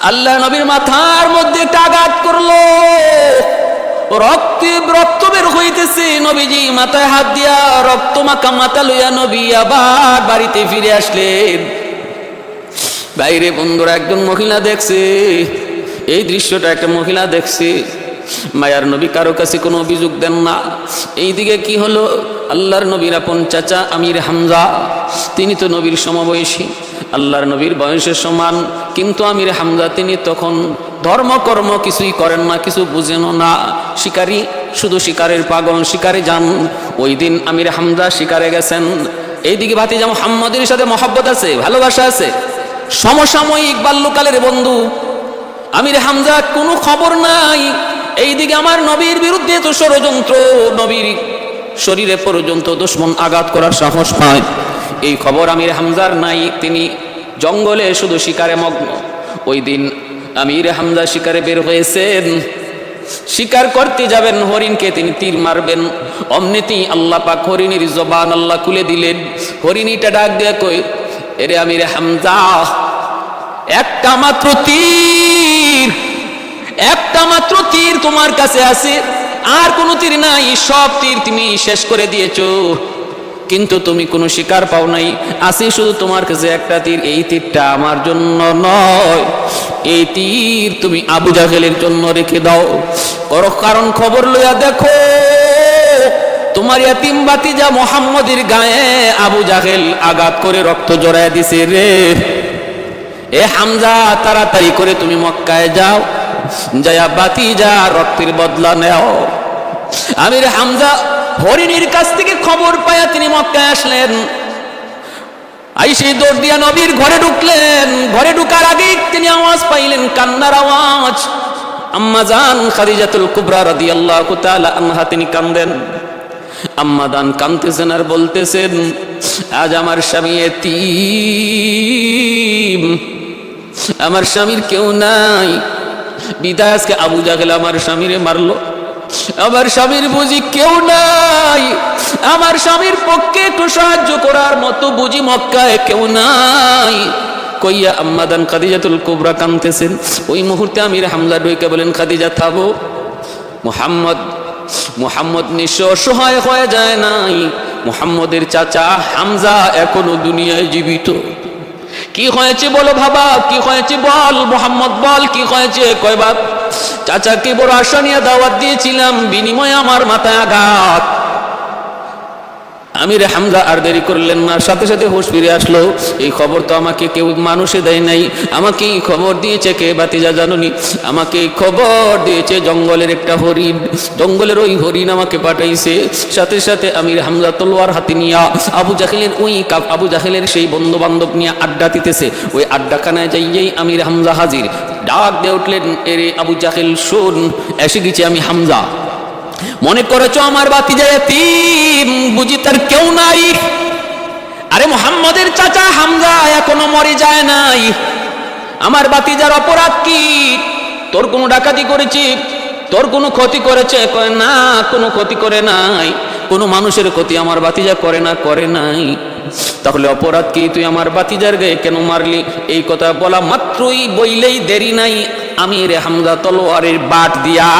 আল্লাহ নবীর মাথার মধ্যে একটা আঘাত করলো, রক্ত বের হইতেছে। নবীজি মাথায় হাত দিয়া রক্ত মাখা মাথা লইয়া নবী আবার বাড়িতে ফিরে আসলেন। বাইরে বন্ধুরা একজন মহিলা দেখছে এই দৃশ্যটা, একটা মহিলা দেখছে। মায়ার নবী কারো কাছে কোনো অভিযোগ দেন না। এইদিকে কি হলো, আল্লাহর নবীর আপন চাচা আমির হামজা, তিনি তো নবীর সমবয়সী, আল্লাহর নবীর বয়সের সমান, কিন্তু আমির হামজা তিনি তখন ধর্মকর্ম কিছুই করেন না, কিছু বুঝেনও না, শিকারী, শুধু শিকারের পাগল, শিকারে যান। ওই দিন আমির হামজা শিকারে গেছেন। এইদিকে ভাতিজা মুহাম্মদের সাথে মহব্বত আছে, ভালোবাসা আছে, সমসাময়িক বাল্যকালের বন্ধু আমির হামজা, কোনো খবর নাই। এইদিকে আমার নবীর বিরুদ্ধে তো ষড়যন্ত্র, নবীর শরীরে পর্যন্ত দুশমন আঘাত করার সাহস পায়, এই খবর আমির হামজার নাই। তিনি জঙ্গলে শুধু শিকারে মগ্ন। ওই দিন আমির হামজা শিকারে বের হয়েছেন, শিকার করতে যাবেন, হরিণকে তিনি তীর মারবেন। অমনিতেই আল্লাহ পাক হরিণীর জবান আল্লাহ খুলে দিলেন। হরিণীটা ডাক দিয়ে কই, এরে আমির হামজা, একটা মাত্র তীর, একটা মাত্র তীর তোমার কাছে আছে, আর কোনো তীর নাই, সব তীর তুমি শেষ করে দিয়েছো, কিন্তু তুমি কোনো শিকার পাও নাই, আছে শুধু তোমার কাছে একটা তীর। এই তীরটা আমার জন্য নয়, এই তীর তুমি আবু জাহেলের জন্য রেখে দাও। কারণ খবর লইয়া দেখো, তোমার ইয়াতিম ভাতিজা মুহাম্মদের গায়ে আবু জাহেল আঘাত করে রক্ত জড়ায় দিছে রে। এ হামজা, তাড়াতাড়ি করে তুমি মক্কায় যাও, যায়া ভাতিজা রক্তের বদলা নেও। আমির হামজা হরিণীর কাছ থেকে খবর পায়া তিনি মক্কায় আসলেন। আইসে দৌড় দিয়া নবীর ঘরে ঢুকলেন। ঘরে ঢুকার আগেই তিনি আওয়াজ পাইলেন, কান্নার আওয়াজ। আম্মা জান খাদিজাতুল কুবরা রাদিয়াল্লাহু তাআলা আনহা তিনি কান্দেন। আম্মা জান কাঁদতেছেন আর বলতেছেন, আজ আমার স্বামী এতিম, আমার স্বামীর কেউ নাই, বিদায় আজকে আবু জাহেল আমার স্বামীরে মারলো, আমার স্বামীর বুঝি কেউ নাই, আমার স্বামীর পক্ষে একটু সাহায্য করার মতো বুঝি মক্কায় কেউ নাই। কইয়া আম্মাদান খাদিজাতুল কুবরা কাঁদতেছেন। ওই মুহূর্তে আমির হামজা ডুইকে বলেন, খাদিজা থামো, মুহাম্মদ নিঃস্ব অসহায় হয়ে যায় নাই, মুহাম্মদের চাচা হামজা এখনো দুনিয়ায় জীবিত। কি হয়েছে বলো বাবা, কি হয়েছে বল, মুহাম্মদ বল কি হয়েছে। কয় বাপ, চাচাকে বড় আশা নিয়ে দাওয়াত দিয়েছিলাম, বিনিময়ে আমার মাথায় আঘাত। আমির হামজা আর দেরি করলেন না, সাথে সাথে হুঁশ ফিরে আসলো। এই খবর তো আমাকে কেউ মানুষে দেয় নাই, আমাকে এই খবর দিয়েছে কে ভাতিজা জানুনি, আমাকে এই খবর দিয়েছে জঙ্গলের একটা হরিণ, জঙ্গলের ওই হরিণ আমাকে পাঠাইছে। সাথে সাথে আমির হামজা তলোয়ার হাতে নিয়ে আবু জাহেলের সেই বন্ধু বান্ধব নিয়ে আড্ডা দিতেছে। ওই আড্ডাখানায় যাইয়েই আমির হামজা হাজির। ডাক দিয়ে উঠলেন, এরে আবু জাহেল শোন, এসে গেছি আমি হামজা, মনে করেছো আমার ভাতিজা এতিম, বুঝি তার কেউ নাই। আরে মুহাম্মদের চাচা হামজা এখনো মরে যায় নাই, আমার ভাতিজার অপরাধ কি? তোর কোনো ডাকাতি করেছি, তোর কোনো ক্ষতি করেছে? কয় না, কোনো ক্ষতি করে নাই, কোনো মানুষের ক্ষতি আমার ভাতিজা করে নাই। তাহলে অপরাধ কি? তুই আমার ভাতিজার গায়ে কেন মারলি? এই কথা বলা মাত্রই, বইলেই দেরি নাই, আমির হামজা তলোয়ারের বাট দিয়া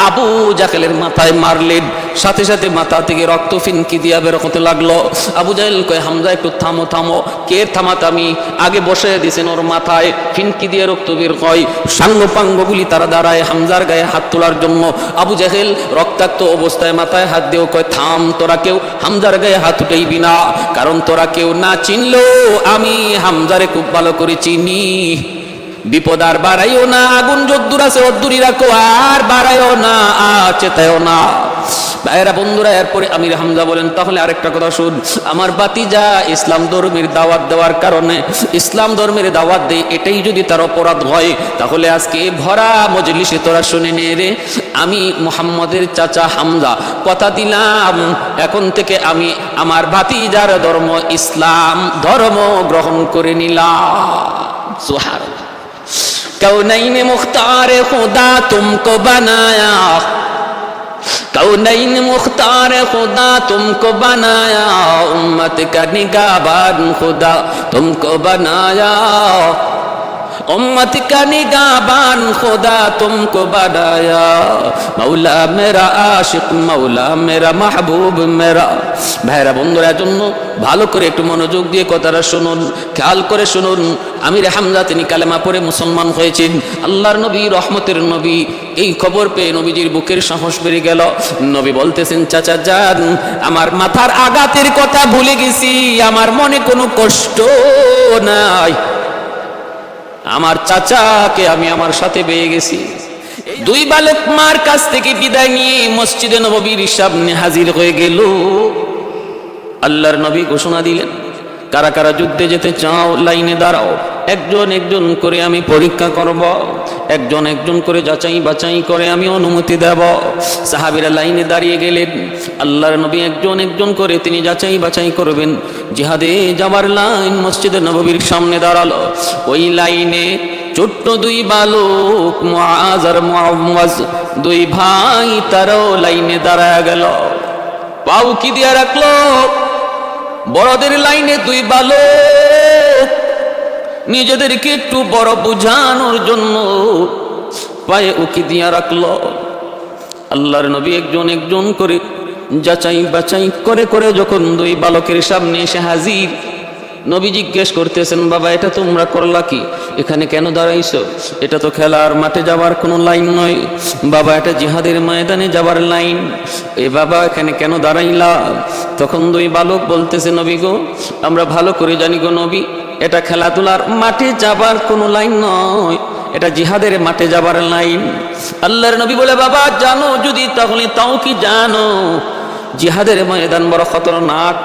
আবু জাহেলের মাথায় মারলেন। সাথে সাথে মাথা থেকে রক্ত ফিনকি দিয়া বের হতে লাগলো। আবু জাহেল কয়, হামজা একটু থামো থামো। কে থামাতামি? আগে বসে দিয়েছেন ওর মাথায়, ফিনকি দিয়ে রক্ত বের হয়। সাঙ্গপাঙ্গগুলি তারা দাঁড়ায় হামজার গায়ে হাত তোলার জন্য। আবু জাহেল রক্তাক্ত অবস্থায় মাথায় হাত দিয়েও কয়, থাম, তোরা কেউ হামজার গায়ে হাত উঠাইবি না, কারণ তোরা কেউ না চিনলেও আমি হামজারে খুব ভালো করে চিনি। বিপদ আর বাড়াইও না, আগুন যদ্দুর আছে অদ্দুরই রাখো, আর বাড়াইও না, চেতাইও না। ভাইয়েরা বন্ধুরা, এরপরে আমির হামজা বলেন, তাহলে আরেকটা কথা শুন, আমার ভাতিজা ইসলাম ধর্মের দাওয়াত দেওয়ার কারণে, ইসলাম ধর্মের দাওয়াত দেয়, এটাই যদি তার অপরাধ হয়, তাহলে আজকে ভরা মজলিসে তোরা শুনে নে রে, আমি মুহাম্মদের চাচা হামজা কথা দিলাম, এখন থেকে আমি আমার ভাতিজার ধর্ম ইসলাম ধর্ম গ্রহণ করে নিলাম। সুবহানাল্লাহ। कौनैन मुख्तार खुदा तुमको बनाया, कौनैन मुख्तार खुदा तुमको बनाया, उम्मत का निगाहबान खुदा तुमको बनाया, उम्मत का निगाहबान खुदा तुमको बनाया मौला मेरा आशिक मौला मेरा महबूब मेरा। ভাইরা বন্ধুরা জন্য ভালো করে একটু মনোযোগ দিয়ে কথাটা শুনুন, খেয়াল করে শুনুন। আমির হামজা তিনি কালেমা পড়ে মুসলমান হয়েছেন। আল্লাহর নবী রহমতের নবী, এই খবর পেয়ে নবীজির বুকের সাহস বেড়ে গেল। নবী বলতেছেন, চাচা যান, আমার মাথার আঘাতের কথা ভুলে গেছি, আমার মনে কোনো কষ্ট নাই, আমার চাচাকে আমি আমার সাথে পেয়ে গেছি। দুই বালক মার কাছ থেকে বিদায় নিয়ে মসজিদে নববীর সামনে হাজির হয়ে গেল। আল্লাহর নবী ঘোষণা দিলেন, কারা কারা যুদ্ধে যেতে চাও লাইনে দাঁড়াও, একজন একজন করে আমি পরীক্ষা করব, একজন একজন করে যাচাই বাছাই করে আমি অনুমতি দেব। সাহাবীরা লাইনে দাঁড়িয়ে গেলেন। আল্লাহর নবী একজন একজন করে তিনি যাচাই বাছাই করবেন। জিহাদে যাবার লাইন মসজিদে নববীর সামনে দাঁড়ালো। ওই লাইনে ছোট্ট দুই বালক মুআজ আর মুআওয়াজ, দুই ভাই, তারাও লাইনে দাঁড়ায় গেল। পাও কি দিয়া রাখলো? বড়দের লাইনে দুই বালক নিজেদেরকে একটু বড় বুঝানোর জন্য পায়ে উকি দিয়া রাখলো। আল্লাহর নবী একজন একজন করে যাচাই বাছাই করে করে যখন দুই বালকের সামনে এসে হাজির, নবী জিজ্ঞেস করতেছেন, বাবা এটা তোমরা করলা কি? এখানে কেন দাঁড়াইছো? এটা তো খেলার মাঠে যাওয়ার কোনো লাইন নয় বাবা, এটা জিহাদের ময়দানে যাওয়ার লাইন। এ বাবা এখানে কেন দাঁড়াইলা? তখন দুই বালক বলতেছে, নবী গো, আমরা ভালো করে জানি গো নবী, এটা খেলাধুলার মাঠে যাবার কোনো লাইন নয়, এটা জিহাদের মাঠে যাবার লাইন। আল্লাহর নবী বলে, বাবা জানো যদি তাহলে তাও কি জানো জিহাদের ময়দান বড় খতরনাক,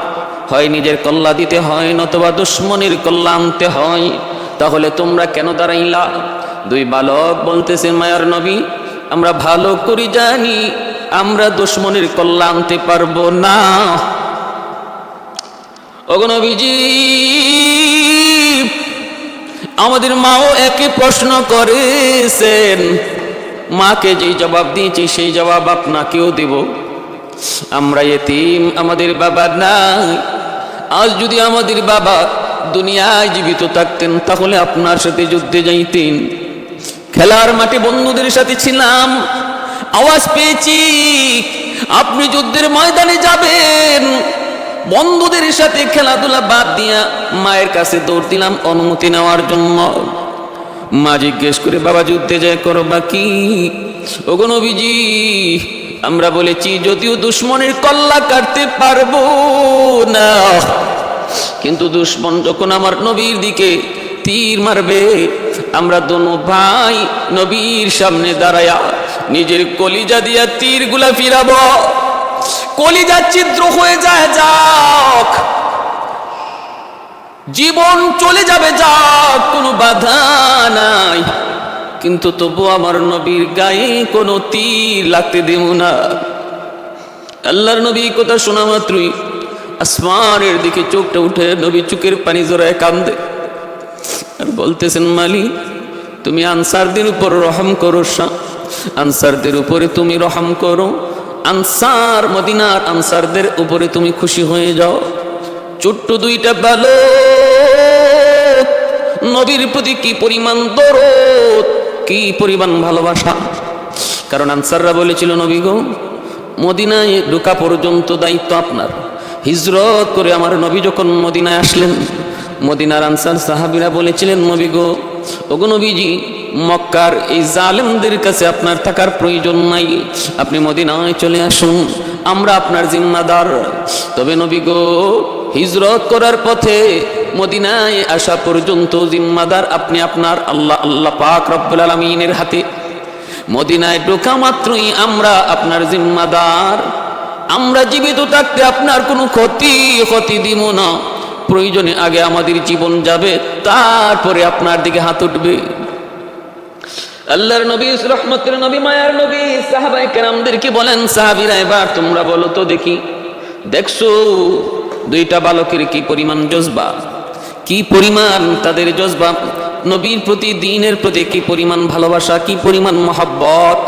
হয় নিজের কল্লা দিতে হয় নতুবা দুশ্মনের কল্লা আনতে হয়, তাহলে তোমরা কেন দাঁড়াইলা? দুই বালক বলতেছে, মায়ার নবী আমরা ভালো করে জানি আমরা দুশ্মনের কল্লা আনতে পারবো না। ওগো নবীজি, আমাদের মাও একই প্রশ্ন করেছেন, মাকে যেই জবাব দিয়েছি সেই জবাব আপনাকেও দেব। আমরা এতিম, আমাদের বাবা নাই। আজ যদি আমাদের বাবা দুনিয়ায় জীবিত থাকতেন তাহলে আপনার সাথে যুদ্ধে যাইতেন। খেলার মাঠে বন্ধুদের সাথে ছিলাম, আওয়াজ পেয়েছি আপনি যুদ্ধের ময়দানে যাবেন, বন্ধুদের সাথে খেলাধুলা বাদ দিয়া মায়ের কাছে দৌড় দিলাম অনুমতি নেওয়ার জন্য। মা জিজ্ঞেস করে, বাবা যুদ্ধে যায় করবা কি? ওগো নবীজি, আমরা বলেছি যদিও দুশ্মনের কল্লা কাটতে পারবো না, কিন্তু দুশ্মন যখন আমার নবীর দিকে তীর মারবে, আমরা দোনো ভাই নবীর সামনে দাঁড়ায়া নিজের কলিজা দিয়া তীরগুলা ফিরাবো। কলিজা ছিদ্র হয়ে যায় যাক, জীবন চলে যাবে যাক, কোনো বাধা নাই, কিন্তু তবু আমার নবীর গায়ে কোনো তীর লাগতে দেব না। আল্লাহর নবী কথা শোনা মাত্রই আসমানের দিকে চোখটা উঠে নবী চোখের পানি জড়ায় কান্দে আর বলতেছেন, মালিক তুমি আনসারদের উপর রহম করো, আনসারদের উপরে তুমি রহম করো, আনসার মদিনার আনসারদের উপরে তুমি খুশি হয়ে যাও। ছোট্ট দুইটা বালক নবীর প্রতি কি পরিমাণ দরদ, কি পরিমাণ ভালোবাসা। কারণ আনসাররা বলেছিল, নবী গো মদিনায় ঢোকা পর্যন্ত দায়িত্ব আপনার। হিজরত করে আমার নবী যখন মদিনায় আসলেন, মদিনার আনসার সাহাবীরা বলেছিলেন, নবী গো, ওগো নবীজি, মক্কার এই জালেমদের কাছে আপনার থাকার প্রয়োজন নাই, আপনি মদিনায় চলে আসুন, আমরা আপনার জিম্মাদার। তবে নবী গো, হিজরত করার পথে মদিনায় আসা পর্যন্ত জিম্মাদার আপনি আপনার আল্লাহ পাক রব্বুল আলামিনের হাতে। মদিনায় ঢোকা মাত্রই আমরা আপনার জিম্মাদার, আমরা জীবিত থাকতে আপনার কোনো ক্ষতি দিব না, প্রয়োজনে আগে আমাদের জীবন যাবে, তারপরে আপনার দিকে হাত উঠবে। আল্লাহর নবী রহমতের নবী মায়ার নবী সাহাবায়ে কেরামদেরকে বলেন, সাহাবীরা এবার তোমরা বলো তো দেখি, দেখছো দুইটা বালকের কি পরিমাণ জজবা, কি পরিমাণ তাদের জজবা, নবীর প্রতি দ্বীনের প্রতি কি পরিমাণ ভালোবাসা, কি পরিমাণ মহব্বত।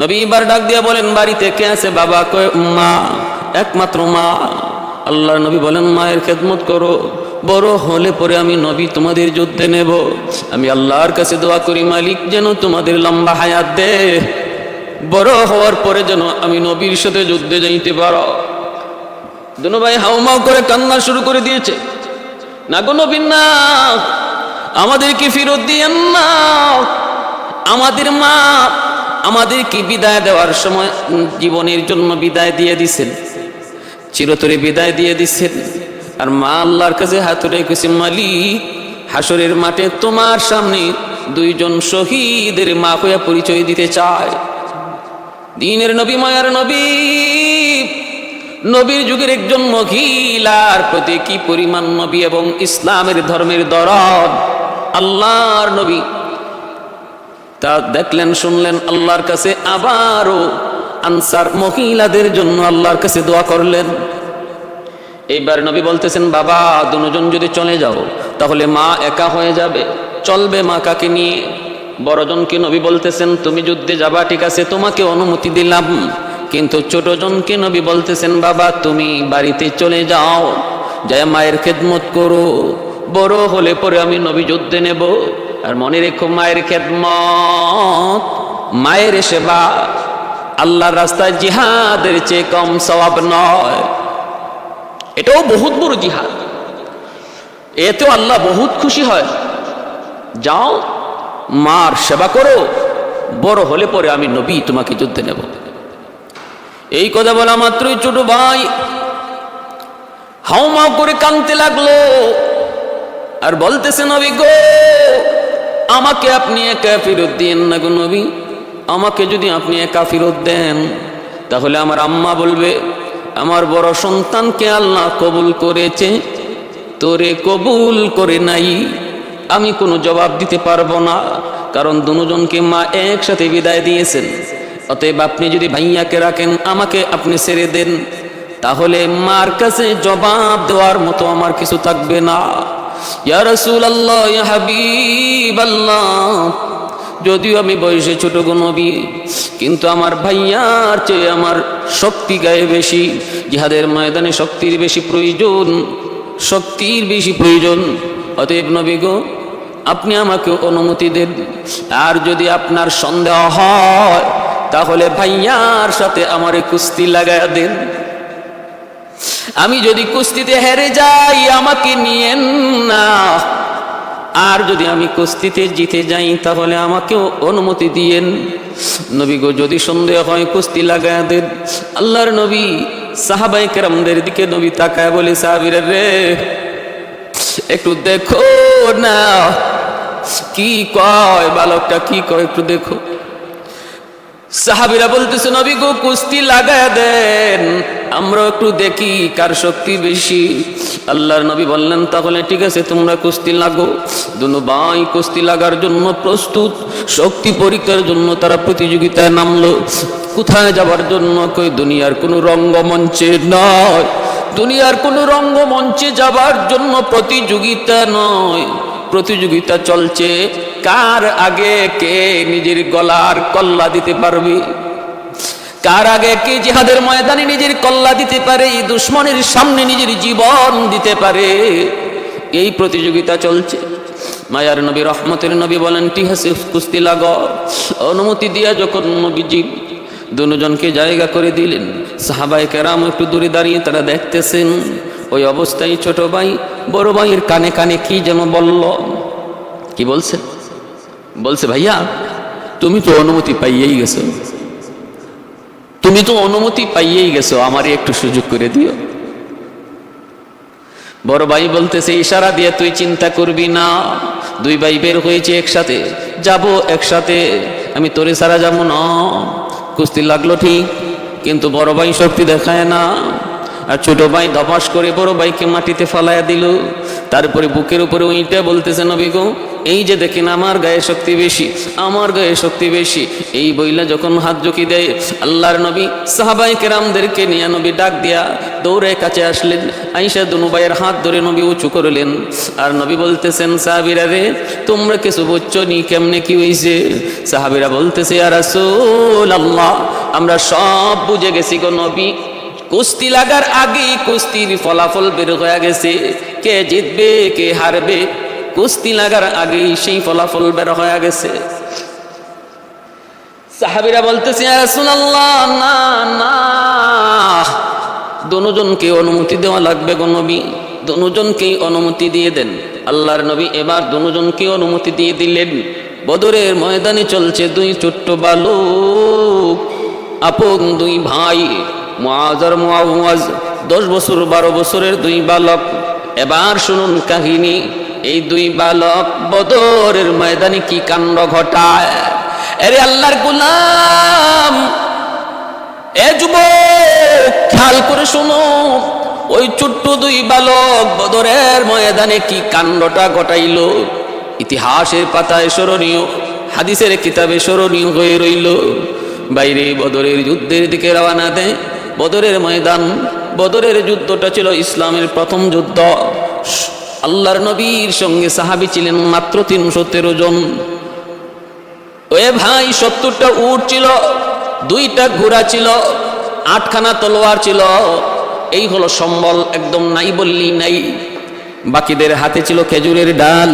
নবী এবার ডাক দিয়ে বলেন, বাড়িতে কে আছে? বাবা কয়, মা, একমাত্র মা। আল্লাহর নবী বলেন, মায়ের খেদমত করো, বড় হলে পরে আমি নবী তোমাদের যুদ্ধে নেব। আমি আল্লাহর কাছে দোয়া করি, মালিক যেন তোমাদের লম্বা হায়াত দে, বড় হওয়ার পরে যেন আমি নবীর সাথে যুদ্ধে যাইতে পারো। দুনো ভাই হাউমাউ করে কান্না শুরু করে দিয়েছে। না গো নবী না, আমাদেরকে ফেরত দিয়েন না। আমাদের মা আমাদেরকে বিদায় দেওয়ার সময় জীবনের জন্য বিদায় দিয়ে দিছেন, চিরতরে বিদায় দিয়ে দিছেন। আর মা আল্লাহর কাছে হাত রেখেছে, মালিক হাসরের মাঠে তোমার সামনে দুইজন শহীদের মা হইয়া পরিচয় দিতে চায়। দিনের নবী, মায়ার নবী, নবীর যুগের একজন মহিলার প্রতি কি পরিমাণ নবী এবং ইসলামের ধর্মের দরদ আল্লাহর নবী তা দেখলেন, শুনলেন। আল্লাহর কাছে আবারও আনসার মহিলাদের জন্য আল্লাহর কাছে দোয়া করলেন। এইবার নবী বলতেছেন, বাবা দুজন যদি চলে যাও তাহলে মা একা হয়ে যাবে, চলবে মা কাকে নিয়ে? বড়জনকে নবী বলতেছেন, তুমি যুদ্ধে যাবা, ঠিক আছে, তোমাকে অনুমতি দিলাম। কিন্তু ছোটজনকে নবী বলতেছেন, বাবা তুমি বাড়িতে চলে যাও, যায় মায়ের খেদমত করো, বড় হলে পরে আমি নবী যুদ্ধে নেব। আর মনে রেখো, মায়ের খেদমত, মায়ের সেবা আল্লাহর রাস্তায় জিহাদের চেয়ে কম সওয়াব নয়। এটাও বহুত বড় জিহাদ, এতেও আল্লাহ বহুত খুশি হয়। যাও মার সেবা করো, বড় হলে পরে আমি নবী তোমাকে যুদ্ধে নেব। এই কথা বলা মাত্রই ছোট ভাই হাউমাউ করে কাঁদতে লাগলো আর বলতেছে, নবী গো আমাকে আপনি একা ফেরত দিয়েন না গো নবী। আমাকে যদি আপনি একা ফেরত দেন তাহলে আমার আম্মা বলবে, আমার বড় সন্তানকে আল্লাহ কবুল করেছে, তোরে কবুল করে নাই। আমি কোনো জবাব দিতে পারবো না, কারণ দুজনকে মা একসাথে বিদায় দিয়েছেন। অতএব আপনি যদি ভাইয়াকে রাখেন, আমাকে আপনি ছেড়ে দেন, তাহলে মার কাছে জবাব দেওয়ার মতো আমার কিছু থাকবে না। ইয়া রাসূলুল্লাহ, ইয়া হাবিবাল্লাহ, যদিও আমি বয়সে ছোট গো নবী, কিন্তু আমার ভাইয়ার চেয়ে আমার শক্তি গায়ে বেশি। জিহাদের ময়দানে শক্তির বেশি প্রয়োজন, শক্তির বেশি প্রয়োজন। অতএব নবী গো আপনি আমাকে অনুমতি দেন। আর যদি আপনার সন্দেহ হয় তাহলে ভাইয়ার সাথে আমারে কুস্তি লাগায়া দেন। আমি যদি কুস্তিতে হেরে যাই আমাকে নিয়েন না, আর যদি আমি কুস্তিতে জিতে যাই তাহলে আমাকেও অনুমতি দিয়েন। নবী গো যদি সন্দেহ হয় কুস্তি লাগায়া দেন। আল্লাহর নবী সাহাবায়ে কেরামদের দিকে নবী তাকায় বলে, সাহাবীরা রে একটু দেখো না কি কয়, বালকটা কি কয় একটু দেখো। সাহাবীরা বলতেছে, নবী গো কুস্তি লাগায় দেন, আমরা একটু দেখি কার শক্তি বেশি। আল্লাহর নবী বললেন, তাহলে ঠিক আছে তোমরা কুস্তি লাগো। দুনো ভাই কুস্তি লাগার জন্য প্রস্তুত, শক্তি পরীক্ষার জন্য তারা প্রতিযোগিতায় নামলো। কোথায় যাবার জন্য? কই দুনিয়ার কোনো রঙ্গমঞ্চে নয়, দুনিয়ার কোনো রঙ্গমঞ্চে যাবার জন্য প্রতিযোগিতা নয়। প্রতিযোগিতা চলছে কার আগে কে নিজের গলার কল্লা দিতে পারবে, কার আগে কে জিহাদের ময়দানে নিজের কল্লা দিতে পারে, দুশমনের সামনে নিজের জীবন দিতে পারে, এই প্রতিযোগিতা চলছে। মায়ার নবী রহমতের নবী বলেন, ঠিক আছে কুস্তি লাগো। অনুমতি দিয়া যখন নবীজি দুজনকে জায়গা করে দিলেন, সাহাবায়ে কেরাম একটু দূরে দাঁড়িয়ে তারা দেখতেছেন। ওই অবস্থায় ছোট ভাই বড় ভাইয়ের কানে কানে কি যেন বলল। কি বলছে? বলছে, ভাইয়া তুমি তো অনুমতি পাইয়েই গেছো, তুমি তো অনুমতি পাইয়েই গেছো, আমারে একটু সুযোগ করে দিও। বড় ভাই বলতেছে, ইশারা দিয়ে তুই চিন্তা করবি না, দুই ভাই বের হয়েছে একসাথে, যাব একসাথে, আমি তোরে ছাড়া যাবো না। কুস্তি লাগলো ঠিক, কিন্তু বড় ভাই শক্তি দেখায় না। আর ছোট ভাই ধপাস করে বড় ভাইকে মাটিতে ফালাইয়া দিল। তারপরে বুকের উপরে উইটা বলতেছে, নবী গো এই যে দেখেন আমার গায়ে শক্তি বেশি, আমার গায়ে শক্তি বেশি। এই বইলা যখন হাত ঝুঁকি দেয়, আল্লাহর নবী সাহাবায়ে কেরামদেরকে নিয়ে নবী ডাক দিয়া দৌড়ে কাছে আসলেন। আয়েশা দুনু ভাইয়ের হাত ধরে নবী উঁচু করলেন। আর নবী বলতেছেন, সাহাবীরা রে তোমরা কিছু বুঝছো নি, কেমনে কি হয়েছে? সাহাবীরা বলতেছে, ইয়া রাসূলুল্লাহ আমরা সব বুঝে গেছি গো নবী, কুস্তি লাগার আগে কুস্তির ফলাফল বের হয়ে গেছে, কে জিতবে কে হারবে কুস্তি লাগার আগেই সেই ফলাফল বের হয়ে গেছে। সাহাবীরা বলতেছে ইয়া রাসূলুল্লাহ, না না, দুজনকে অনুমতি দেওয়া লাগবে গো নবী, দুজনকেই অনুমতি দিয়ে দেন। আল্লাহর নবী এবার দুজনকে অনুমতি দিয়ে দিলেন। বদরের ময়দানে চলছে দুই ছোট্ট বালক, আপন দুই ভাই, মুআজ আর মুআওয়াজ, 10 বছর 12 বছরের দুই বালক। এবার শুনুন কাহিনী, এই দুই বালক বদরের ময়দানে কি কাণ্ড ঘটায়। আরে আল্লাহর গোলাম, এ যুবক খেয়াল করে শোনো, ওই ছোট্ট দুই বালক বদরের ময়দানে কি কাণ্ডটা ঘটাইল ইতিহাসের পাতায় স্মরণীয়, হাদিসের কিতাবে স্মরণীয় হয়ে রইল। বাইরে বদরের যুদ্ধের দিকে রওনা দেয়। বদরের ময়দান, বদরের যুদ্ধটা ছিল ইসলামের প্রথম যুদ্ধ। আল্লাহর নবীর সঙ্গে সাহাবী ছিলেন মাত্র 313 জন। ওয়ে ভাই, 70টা উট ছিল, 2টা ঘোড়া ছিল, 8খানা তলোয়ার ছিল। এই হলো সম্বল, একদম নাই বললি নাই। বাকিদের হাতে ছিল খেজুরের ডাল।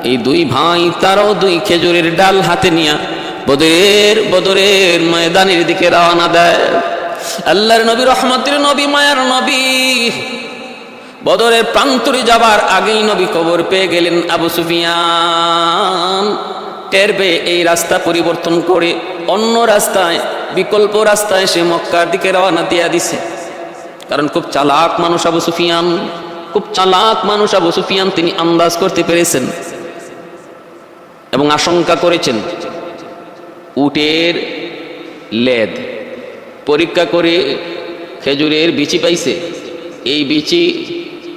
এই দুই ভাই তারাও 2 খেজুরের ডাল হাতে নিয়ে বদরের ময়দানের দিকে রওনা দেয়। আল্লাহর নবী, রহমতের নবী, মায়ার নবী বদরের প্রান্তরে যাবার আগেই নবী খবর পেয়ে গেলেন আবু সুফিয়ান টের পেয়ে এই রাস্তা পরিবর্তন করে অন্য রাস্তায়, বিকল্প রাস্তায় সে মক্কার দিকে রওনা দিয়ে দিছে। কারণ খুব চালাক মানুষ আবু সুফিয়ান, খুব চালাক মানুষ আবু সুফিয়ান। তিনি আন্দাজ করতে পেরেছেন এবং আশঙ্কা করেছেন উটের লেদ পরীক্ষা করে খেজুরের বিচি পাইছে। এই বিচি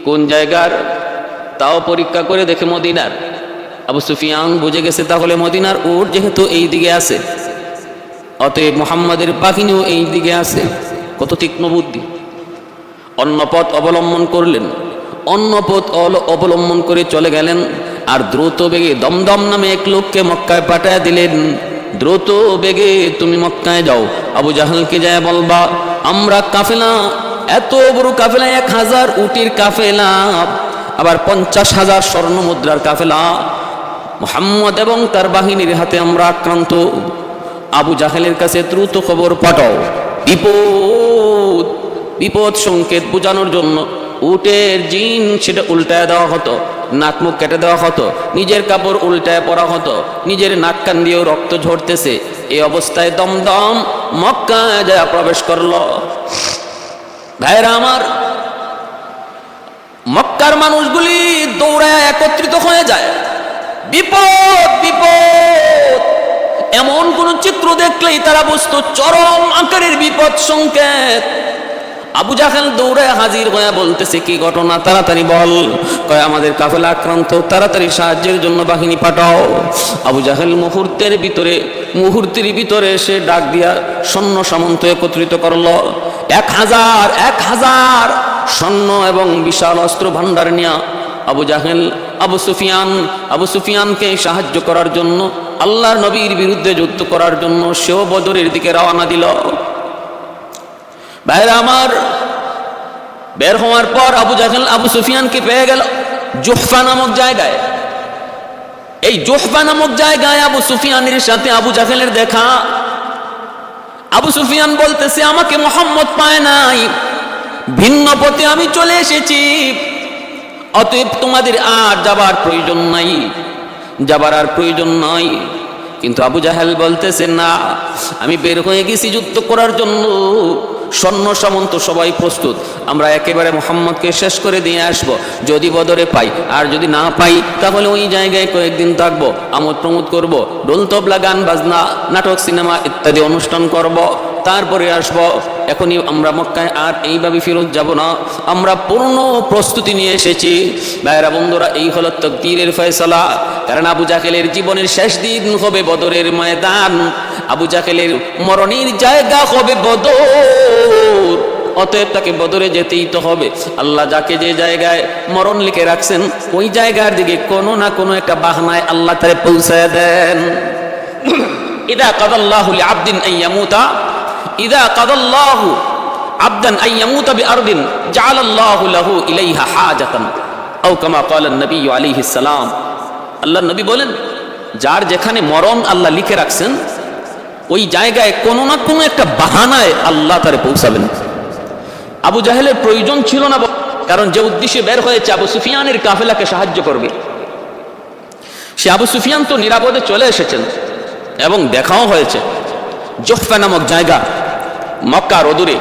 কোন জায়গার তাও পরীক্ষা করে দেখে মদিনার। আবু সুফিয়ান বুঝে গেছে তাহলে মদিনার উট যেহেতু এই দিকে আছে, অতএব মুহাম্মাদের বাহিনীও এই দিকে আছে। কত তীক্ষ্ণ বুদ্ধি! অন্য পথ অবলম্বন করলেন, অন্য পথ অবলম্বন করে চলে গেলেন। আর দ্রুত বেগে দমদম নামে এক লোককে মক্কায় পাঠায় দিলেন। দ্রুত বেগে তুমি মক্কায় যাও, আবু জাহলকে যায় বলবা আমরা কাফেলা, এত বড় কাফেলা, 1000 উটের কাফেলা, আবার 50,000 স্বর্ণ মুদ্রার কাফেলা, মুহাম্মদ এবং তার বাহিনীর হাতে আমরা আক্রান্ত। আবু জাহেলের কাছে দ্রুত খবর পাঠাও। বিপদ বিপদ সংকেত বোঝানোর জন্য উটের জিন সেটা উল্টায় দেওয়া হতো, নাক মুখ কেটে দেওয়া হতো, নিজের কাপড় উল্টায় পরা হতো, নিজের নাক কান দিয়েও রক্ত ঝরতেছে। এই অবস্থায় দমদম মক্কায় যায় প্রবেশ করলো। ভাইরা আমার, মক্কার মানুষগুলি দৌড়ায় একত্রিত হয়ে যায়। বিপদ বিপদ, এমন কোন চিত্র দেখলেই তারা বুঝতো চরম আকারের বিপদ সংকেত। আবু জাহেল দৌড়ে হাজির হয়ে বলতেছে কি ঘটনা, তাড়াতাড়ি বল। কয় আমাদের কাফেলা আক্রান্ত, তাড়াতাড়ি সাহায্যের জন্য বাহিনী পাঠাও। আবু জাহেল মুহূর্তের ভিতরে সে ডাক দিয়া সৈন্য সামন্ত একত্রিত করলো। 1000 সৈন্য এবং বিশাল অস্ত্র ভান্ডার নিয়ে আবু জাহেল আবু সুফিয়ানকে সাহায্য করার জন্য, আল্লাহর নবীর বিরুদ্ধে যুদ্ধ করার জন্য সেও বদরের দিকে রওনা দিল। ভাইরা আমার, বের হওয়ার পর আবু জাহেল আবু সুফিয়ানকে পেয়ে গেল জুহফা নামক জায়গায়। এই জুহফা নামক জায়গায় আবু সুফিয়ানের সাথে আবু জাহেলের দেখা। আবু সুফিয়ান বলতেছে আমাকে মুহাম্মদ পায় নাই, ভিন্ন পথে আমি চলে এসেছি, অতএব তোমাদের আর যাবার প্রয়োজন নাই। কিন্তু আবু জাহেল বলতেছে না, আমি বের হয়ে গেছি যুদ্ধ করার জন্য, সৈন্য সামন্ত সবাই প্রস্তুত, আমরা একেবারে মুহাম্মদকে শেষ করে দিয়ে আসব। যদি বদরে পাই, আর যদি না পাই তাহলে ওই জায়গায় কয়েকদিন থাকবো, আমোদ প্রমোদ করব, ঢোল তবলা গান বাজনা নাটক সিনেমা ইত্যাদি অনুষ্ঠান করব, তারপরে আসব। এখনই আমরা মক্কায় আর এইভাবে ফেরত যাব না, আমরা পূর্ণ প্রস্তুতি নিয়ে এসেছি। ভাইরা বন্ধুরা, এই হলো তাকদীরের ফয়সালা। কারণ আবু জাহেলের জীবনের শেষ দিন হবে বদরের ময়দান, আবু জাহেলের মরণের জায়গা হবে বদর, অতএব তাকে বদরে যেতেই তো হবে। আল্লাহ যাকে যে জায়গায় মরণ লিখে রাখছেন ওই জায়গার দিকে কোনো না কোনো একটা বাহানায় আল্লাহ তারে পৌঁছায় দেন। ইদা কাদাল্লাহু লিআবদিন আইয়ামুতা, ইদা কাদাল্লাহু আবদান আইয়ামুতা বিআরদিন জাআলাল্লাহু লাহু ইলাইহা হাজাতান। আও কামা ক্বালা নবী আলাইহিস সালাম, আল্লাহর নবী বলেন, যার যেখানে মরণ আল্লাহ লিখে রাখছেন ওই জায়গায় কোনো না কোনো একটা বাহানায় আল্লাহ তারে পৌঁছাবেন। আবু জাহেলের প্রয়োজন ছিল না, কারণ যে উদ্দেশ্যে বের হয়েছে আবু সুফিয়ানের কাফেলাকে সাহায্য করবে, সে আবু সুফিয়ান তো নিরাপদে চলে এসেছেন এবং দেখাও হয়েছে। জুহফা নামক জায়গা মক্কার অদূরে,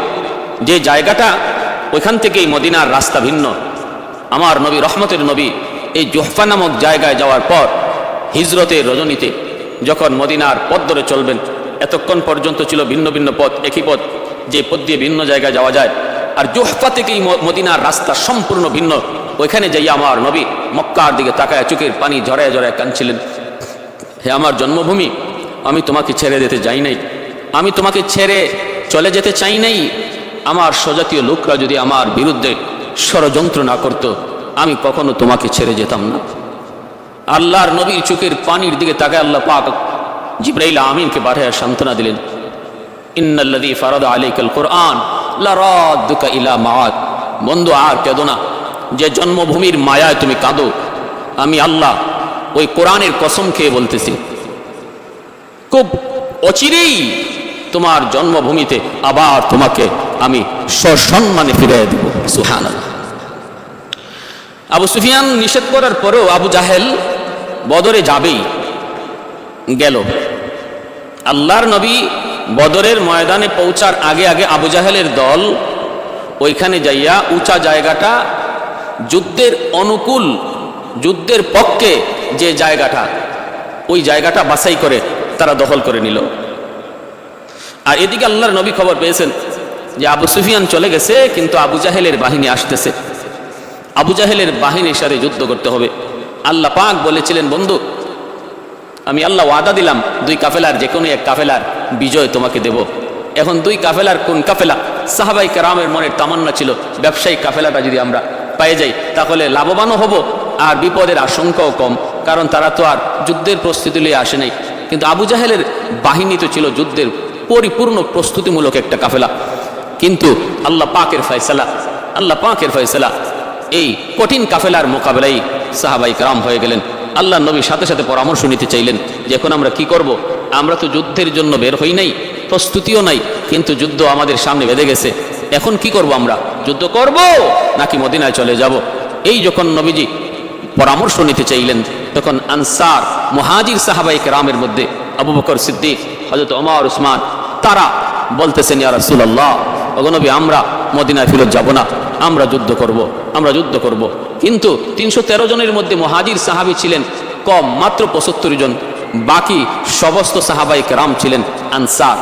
যে জায়গাটা ওইখান থেকেই মদিনার রাস্তা ভিন্ন। আমার নবী, রহমতের নবী, এই জুহফা নামক জায়গায় যাওয়ার পর হিজরতের রজনীতে যখন মদিনার পথ ধরে চলবেন, এতক্ষণ পর্যন্ত ছিল ভিন্ন ভিন্ন পথ, একই পথ, যে পথ দিয়ে ভিন্ন জায়গায় যাওয়া যায়। আর জুহফা থেকেই মদিনার রাস্তা সম্পূর্ণ ভিন্ন। ওইখানে যাইয়া আমার নবী মক্কার দিকে তাকায় চোখের পানি ঝরায় ঝরায় কাঁদছিলেন, হে আমার জন্মভূমি, আমি তোমাকে ছেড়ে যেতে যাই নাই, আমি তোমাকে ছেড়ে চলে যেতে চাই নাই। আমার স্বজাতীয় লোকরা যদি আমার বিরুদ্ধে ষড়যন্ত্র না করত, আমি কখনো তোমাকে ছেড়ে যেতাম না। আল্লাহর নবীর চোখের পানির দিকে তাকায় আল্লাহ পাক জিবরাইল আমিনকে পাঠিয়ে সান্ত্বনা দিলেন, ইন্নাল্লাযী ফারাদা আলাইকাল কুরআন লারাদ্দুকা ইলা মাআদ। বন্ধু, আর কেঁদো না, যে জন্মভূমির মায়ায় তুমি কাঁদো, আমি আল্লাহ ওই কোরআনের কসম খেয়ে বলতেছি, খুব অচিরেই তোমার জন্মভূমিতে আবার তোমাকে আমি সসম্মানে ফিরিয়ে দেব। সুবহানাল্লাহ। আবু সুফিয়ান নিষেধ করার পরেও আবু জাহেল বদরে যাবেই, গেল। আল্লাহর নবী বদরের ময়দানে পৌঁছার আগে আগে আবু জাহেলের দল ওইখানে যাইয়া উঁচা জায়গাটা, যুদ্ধের অনুকূল, যুদ্ধের পক্ষে যে জায়গাটা, ওই জায়গাটা বাছাই করে তারা দখল করে নিল। আর এদিকে আল্লাহর নবী খবর পেয়েছেন যে আবু সুফিয়ান চলে গেছে, কিন্তু আবু জাহেলের বাহিনী আসতেছে, আবু জাহেলের বাহিনীর সাথে যুদ্ধ করতে হবে। আল্লাহ পাক বলেছিলেন, বন্ধু, আমি আল্লাহ ওয়াদা দিলাম দুই কাফেলার যে কোনো এক কাফেলার বিজয় তোমাকে দেব। এখন দুই কাফেলার কোন কাফেলা? সাহাবাই কেরামের মনের তামান্না ছিল ব্যবসায়িক কাফেলাটা যদি আমরা পেয়ে যাই তাহলে লাভবানও হব আর বিপদের আশঙ্কাও কম, কারণ তারা তো আর যুদ্ধের প্রস্তুতি নিয়ে আসে নাই। কিন্তু আবু জাহেলের বাহিনী তো ছিল যুদ্ধের পরিপূর্ণ প্রস্তুতিমূলক একটা কাফেলা। কিন্তু আল্লাহ পাকের ফয়সালা, আল্লাহ পাকের ফয়সালা, এই কঠিন কাফেলার মোকাবেলায় সাহাবাই কেরাম হয়ে গেলেন। আল্লাহ নবীর সাথে সাথে পরামর্শ নিতে চাইলেন যে এখন আমরা কি করব? আমরা তো যুদ্ধের জন্য বের হই নাই, প্রস্তুতিও নাই, কিন্তু যুদ্ধ আমাদের সামনে বেঁধে গেছে। এখন কি করব? আমরা যুদ্ধ করব নাকি মদিনায় চলে যাব? এই যখন নবীজি পরামর্শ নিতে চাইলেন, তখন আনসার মুহাজির সাহাবায়ে কেরামের মধ্যে আবু বকর সিদ্দিক, হযরত ওমর, উসমান, তারা বলতেছেন, ইয়া রাসূলুল্লাহ, ওগো নবী, আমরা মদিনায় ফিরত যাব না, আমরা যুদ্ধ করব, আমরা যুদ্ধ করব। কিন্তু 313 জনের মধ্যে মুহাজির সাহাবী ছিলেন কম, মাত্র 75 জন। বাকি সমস্ত সাহাবায়ে কেরাম ছিলেন আনসার,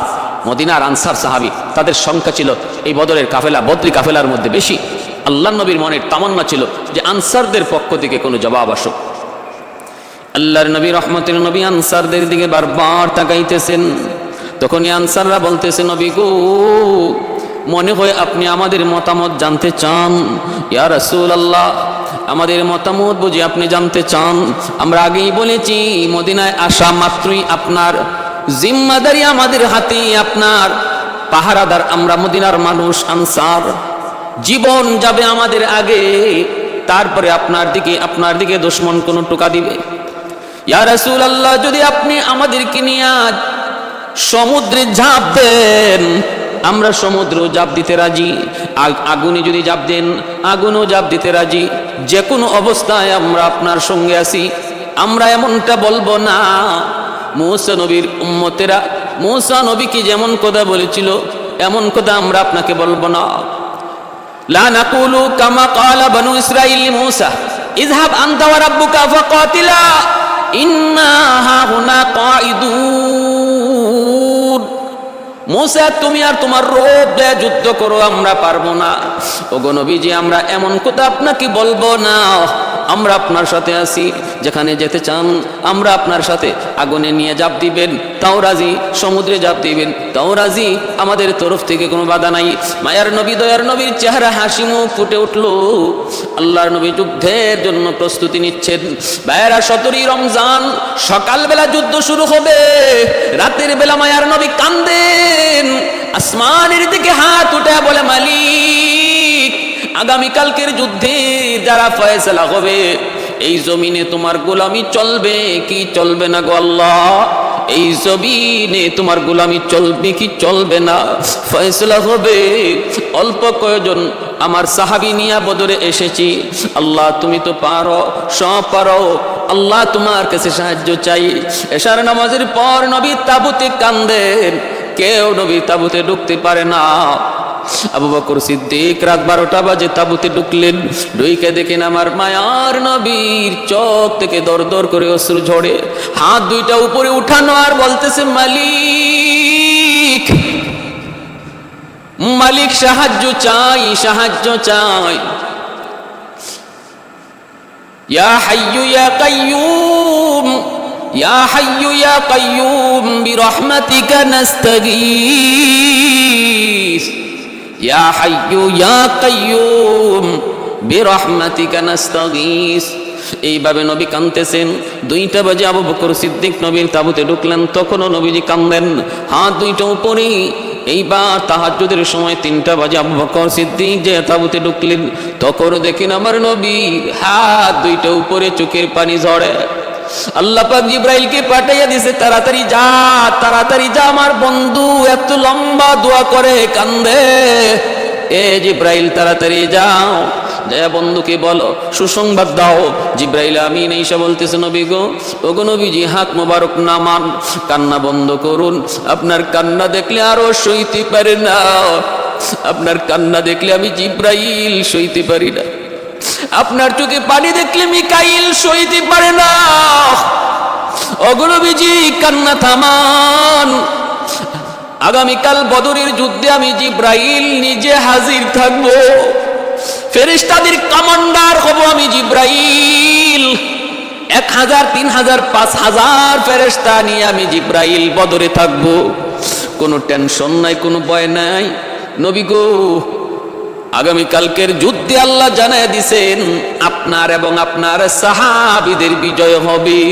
মদিনার আনসার সাহাবী। তাদের সংখ্যা ছিল এই বদরের কাফেলা, বদরি কাফেলার মধ্যে বেশি। আল্লাহ নবীর মনের তামান্না ছিল যে আনসারদের পক্ষ থেকে কোনো জবাব আসুক। আল্লাহর নবী, রহমতের নবী, আনসারদের দিকে বারবার তাকাইতেছেন। তখনই আনসাররা বলতেছে, নবী গো, মনে হয় আপনি আমাদের মতামত জানতে চান। ইয়া রাসূলুল্লাহ, আমাদের মতামত বুঝি আপনি জানতে চান? আমরা আগেই বলেছি, মদিনায় আসা মাত্রই আপনার জিম্মাদারি আমাদের হাতে, আপনার পাহারাদার আমরা মদিনার মানুষ আনসার, জীবন যাবে আমাদের আগে, তারপরে আপনার দিকে দুশমন কোন টোকা দিবে। ইয়া রাসূলুল্লাহ, যদি আপনি আমাদেরকে নিয়ে সমুদ্রে ঝাঁপ দেন, আমরা সমুদ্র জাপ দিতে রাজি, আগুনে যদি জাপ দেন, আগুনও জাপ দিতে রাজি, যে কোনো অবস্থায় আমরা আপনার সঙ্গে আছি। আমরা এমনটা বলবো না। মুসা নবীর উম্মতেরা মুসা নবীকে যেমন কথা বলেছিল এমন কথা আমরা আপনাকে বলবো না। লা নাকুলু কামা ক্বালা বানু ইসরাঈল লিমূসা ইযহাব আনতা ওয়া রাব্বুকা ফাকাতিলা ইন্না হাহুনা কাঈদুন। মুসা, তুমি আর তোমার রব দিয়ে যুদ্ধ করো, আমরা পারবো না। ওগো নবীজি, আমরা এমন কথা আপনাকে বলবো না। আমরা আপনার সাথে আছি, যেখানে যেতে চান আমরা আপনার সাথে। আগুনে নিয়ে জাপ দিবেন তাও রাজি, সমুদ্রে জাপ দিবেন তাও রাজি, আমাদের তরফ থেকে কোনো বাধা নাই। মায়ার নবী, দয়ার নবীর চেহারা হাসি মুখ ফুটে উঠল। আল্লাহর নবী যুদ্ধের জন্য প্রস্তুতি নিচ্ছেন। ভাইয়েরা, 17ই রমজান সকালবেলা যুদ্ধ শুরু হবে, রাতের বেলা মায়ার নবী কান্দেন, আসমানের দিকে হাত উঠে বলে, মালিক, আগামীকালকের যুদ্ধে যারা ফয়সালা হবে, এই জমিনে তোমার গোলামি চলবে কি চলবে না গো আল্লাহ? এই জমিনে তোমার গোলামি চলবে কি চলবে না ফয়সালা হবে। অল্প কয়েকজন আমার সাহাবী নিয়ে বদরে এসেছি। আল্লাহ তুমি তো পারো, সব পারো, আল্লাহ তোমার কাছে সাহায্য চাই। এশার নামাজের পর নবী তাবুতে কান্দেন, কেউ নবী তাবুতে ঢুকতে পারে না। আবু বকর সিদ্দিক রাত 12টা বাজে তাবুতে ঢুকলেন। ঢুকে দেখেন আমার মায়ার নবীর চোখ থেকে দর দর করে অশ্রু ঝরে, হাত দুইটা উপরে উঠানো আর বলতেছে মালিক, মালিক সাহায্য চাই, সাহায্য চাই। ইয়া হাইয়্যু ইয়া কাইয়্যুম, ইয়া হাইয়্যু ইয়া কাইয়্যুম বিরহমাতিকা নাস্তাগীস, ইয়া হাইয়্যু ইয়া কাইয়্যুম বিরহমাতিকা নাস্তাগীস। এইভাবে নবী কাঁদতেছেন। 2টা বাজে আবু বকর সিদ্দিক নবীর তাবুতে ঢুকলেন, তখনও নবীজি কাঁদেন, হাত দুইটা উপরে। এইবার তাহাজ্জুদের সময় 3টা বাজে আবু বকর সিদ্দিক যে তাবুতে ঢুকলেন, তখনও দেখেন আমার নবী হাত দুইটা উপরে, চোখের পানি ঝরে। আল্লাহ পাক জিব্রাইলকে পাঠাইয়া দিছে, তাড়াতাড়ি যা, তাড়াতাড়ি যা, আমার বন্ধু এত লম্বা দোয়া করে কান্দে। এ জিব্রাইল তাড়াতাড়ি যাও, জয়া বন্ধুকে বলো, সুসংবাদ দাও। জিব্রাইল আমিন এসে বলতেছে নবী গো, ওগো নবীজি হাত মোবারক নামান, কান্না বন্ধ করুন। আপনার কান্না দেখলে আরো সইতে পারে না, আপনার কান্না দেখলে আমি জিব্রাইল সইতে পারি না, আপনার চোখে পানি দেখলে মিকাইল সইতে পারে না। ওগো নবীজি কান্না থামান, আগামীকাল বদরের যুদ্ধে আমি জিব্রাইল নিজে হাজির থাকবো, ফেরেশতাদের কমান্ডার হব আমি জিব্রাইল। 1000, 3000, 5000 ফেরেশতা নিয়ে আমি জিব্রাইল বদরে থাকবো। কোনো টেনশন নাই, কোনো ভয় নাই। নবী গো, আগামীকালকের যুদ্ধে আল্লাহ জানায় দিছেন আপনার এবং আপনার সাহাবীদের বিজয় হবে।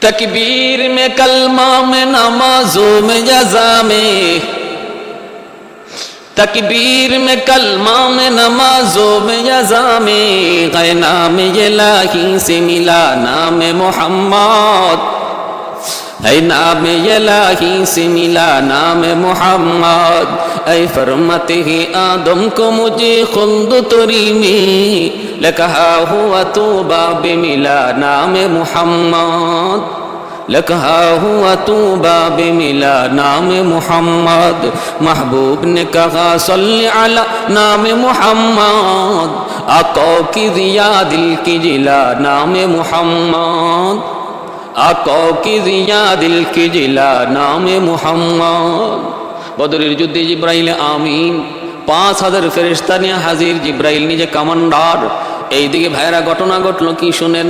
तकबीर में कलमा में नमाजों में जज़ा में, तकबीर में कलमा में नमाजों में जज़ा में, गए नाम इलाही से मिला नाम मोहम्मद, है नाम इलाही से मिला नाम मोहम्मद। ऐ फरमाते हैं आदम को मुझे खुल्द तुरी में, लकहा हुआ तूबा बे मिला नाम मोहम्मद, लकहा हुआ तूबा बे मिला नाम मोहम्मद। महबूब ने कहा सल्ली अला नाम मोहम्मद, आका की रिया दिल की जिला नाम मोहम्मद, आका की रिया दिल की जिला नाम मोहम्मद। বদরের যুদ্ধে জিব্রাইল আমিন 5000 ফেরেশতা নিয়ে হাজির, জিব্রাইল নিজে কমান্ডার। এইদিকে ভাইরা ঘটনা ঘটলো কি শুনেন।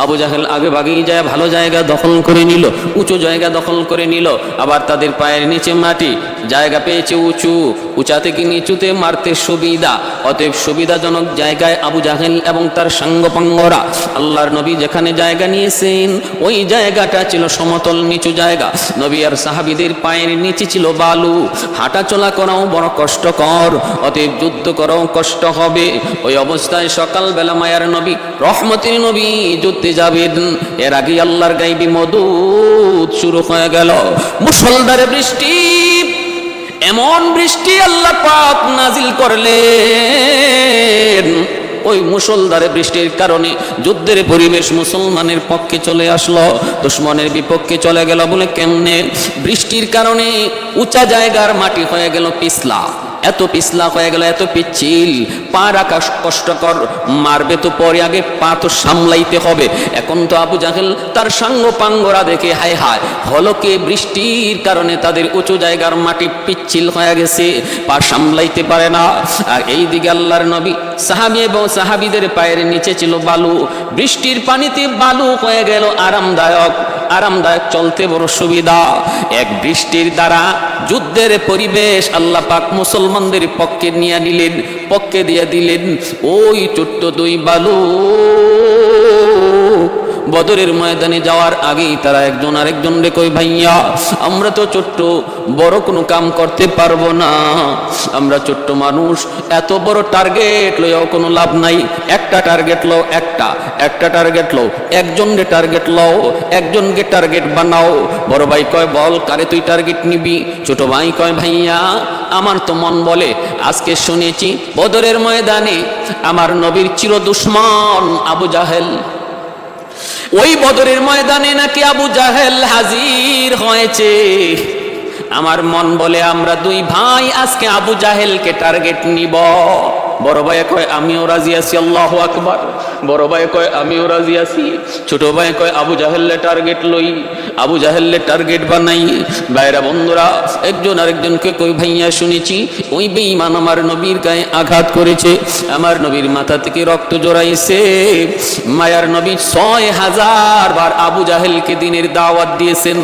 আবু জাহেল আগে ভাগেই যায় ভালো জায়গা দখল করে নিল, উঁচু জায়গা দখল করে নিল। আবার তাদের পায়ের নিচে মাটি, জায়গা পেয়েছে উঁচু, উঁচা থেকে নিচুতে মারতে সুবিধা। অতএব সুবিধাজনক জায়গায় আবু জাহেল এবং তার সাঙ্গপাঙ্গরা, আল্লাহর নবী যেখানে জায়গা নিয়েছেন ওই জায়গাটা ছিল সমতল নিচু জায়গা। নবী আর সাহাবীদের পায়ের নিচে ছিল বালু, হাঁটা চলা করাও বড় কষ্টকর, অতএব যুদ্ধ করাও কষ্ট হবে। ওই অবস্থায় সকালবেলা মায়ার নবী রহমতের নবী যুদ্ধে যাবেন। এর আগে আল্লাহর গায়বী মদদ শুরু হয়ে গেল, মুষলধারে বৃষ্টি, এমন বৃষ্টি আল্লাহ পাক নাজিল করলেন। ওই মুষলধারে বৃষ্টির কারণে যুদ্ধের পরিবেশ মুসলমানের পক্ষে চলে আসলো, দুশমনের বিপক্ষে চলে গেল। বলে কেমনে? বৃষ্টির কারণে উঁচা জায়গার মাটি হয়ে গেল পিছলা, এত পিছলা হয়ে গেল, এত পিচ্ছিল, পা রাখা কষ্টকর। মারবে তো পরে, আগে পা তো সামলাইতে হবে। এখন তো আবু জাহেল তার সাঙ্গ পাঙ্গরা দেখে হায় হায়, হলো কে বৃষ্টির কারণে তাদের উঁচু জায়গার মাটি পিচ্ছিল হয়ে গেছে, পা সামলাইতে পারে না। আর এই দিকে আল্লাহর নবী সাহাবী এবং সাহাবীদের পায়ের নিচে ছিল বালু, বৃষ্টির পানিতে বালু হয়ে গেল আরামদায়ক, আরামদায়ক চলতে বড় সুবিধা। এক বৃষ্টির দ্বারা যুদ্ধের পরিবেশ আল্লাহ পাক মুসলমানদের পক্ষে নিয়ে নিলেন, পক্ষে দিয়ে দিলেন। ওই ছোট্ট দুই বালু বদরের ময়দানে যাওয়ার আগেই তারা একজন আরেকজন রে কই, ভাইয়া আমরা তো ছোট্ট, বড় কোনো কাম করতে পারবো না, আমরা ছোট্ট মানুষ, এত বড় টার্গেট লইয়াও কোনো লাভ নাই, একটা টার্গেট লও, একটা টার্গেট লও, একজনকে টার্গেট লও, একজনকে টার্গেট বানাও। বড় ভাই কয়, বল কারে তুই টার্গেট নিবি? ছোট ভাই কয়, ভাইয়া আমার তো মন বলে, আজকে শুনেছি বদরের ময়দানে আমার নবীর চির দুশমন আবু জাহেল, ওই বদরের ময়দানে নাকি আবু জাহেল হাজির হয়েছে। আমার মন বলে আমরা দুই ভাই আজকে আবু জাহেলকে টার্গেট নিব। বড় ভাই কয়, আমিও রাজি আছি, আল্লাহু আকবার। বড় ভাই কয়, আমিও রাজি আছি। ছোট ভাই কয়, আবু জাহেললে টার্গেট লই, আবু জাহেললে টার্গেট বানাই। ভাইরা বন্ধুরা, একজন আরেকজনকে কই, ভাইয়া শুনেছি ওই বেঈমান আমার নবীর গায়ে আঘাত করেছে, আমার নবীর মাথা থেকে রক্ত জড়াইছে। মায়ার নবী ৬০০০ বার আবু জাহেলকে দিনের দাওয়াত দিয়েছেন,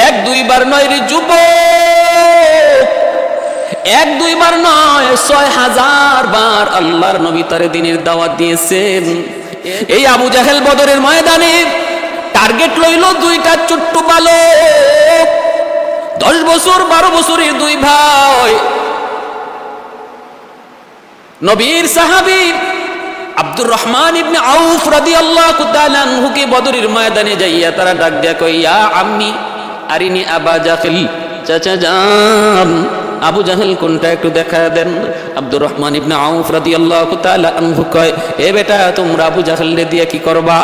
এক দুইবার নয় রে যুবক, এক দুইবার নয়, ৬০০০ বার আল্লাহর নবী তারে দিনের দাওয়াত দিয়েছেন। এই আবু জাহেল বদরের ময়দানে টার্গেট লইল দুইটা ছোট্ট বালক, ১০ বছর ১২ বছরের দুই ভাই। নবীর সাহাবী আব্দুর রহমান ইবনে আউফ রাদিয়াল্লাহু তাআলা আনহুকে বদরের ময়দানে যাইয়া তারা ডাক দেয়া কই, ইয়া আম্মি আরিনি আবা জাহেল, চাচা যান আবু জাহেল কোনটা একটু দেখা দেন। আব্দুর রহমান ইবনে আউফ রাদিয়াল্লাহু তাআলা আনহু কয়, এ বেটা তোমরা আবু জাহেলরে দিয়ে কি করবা?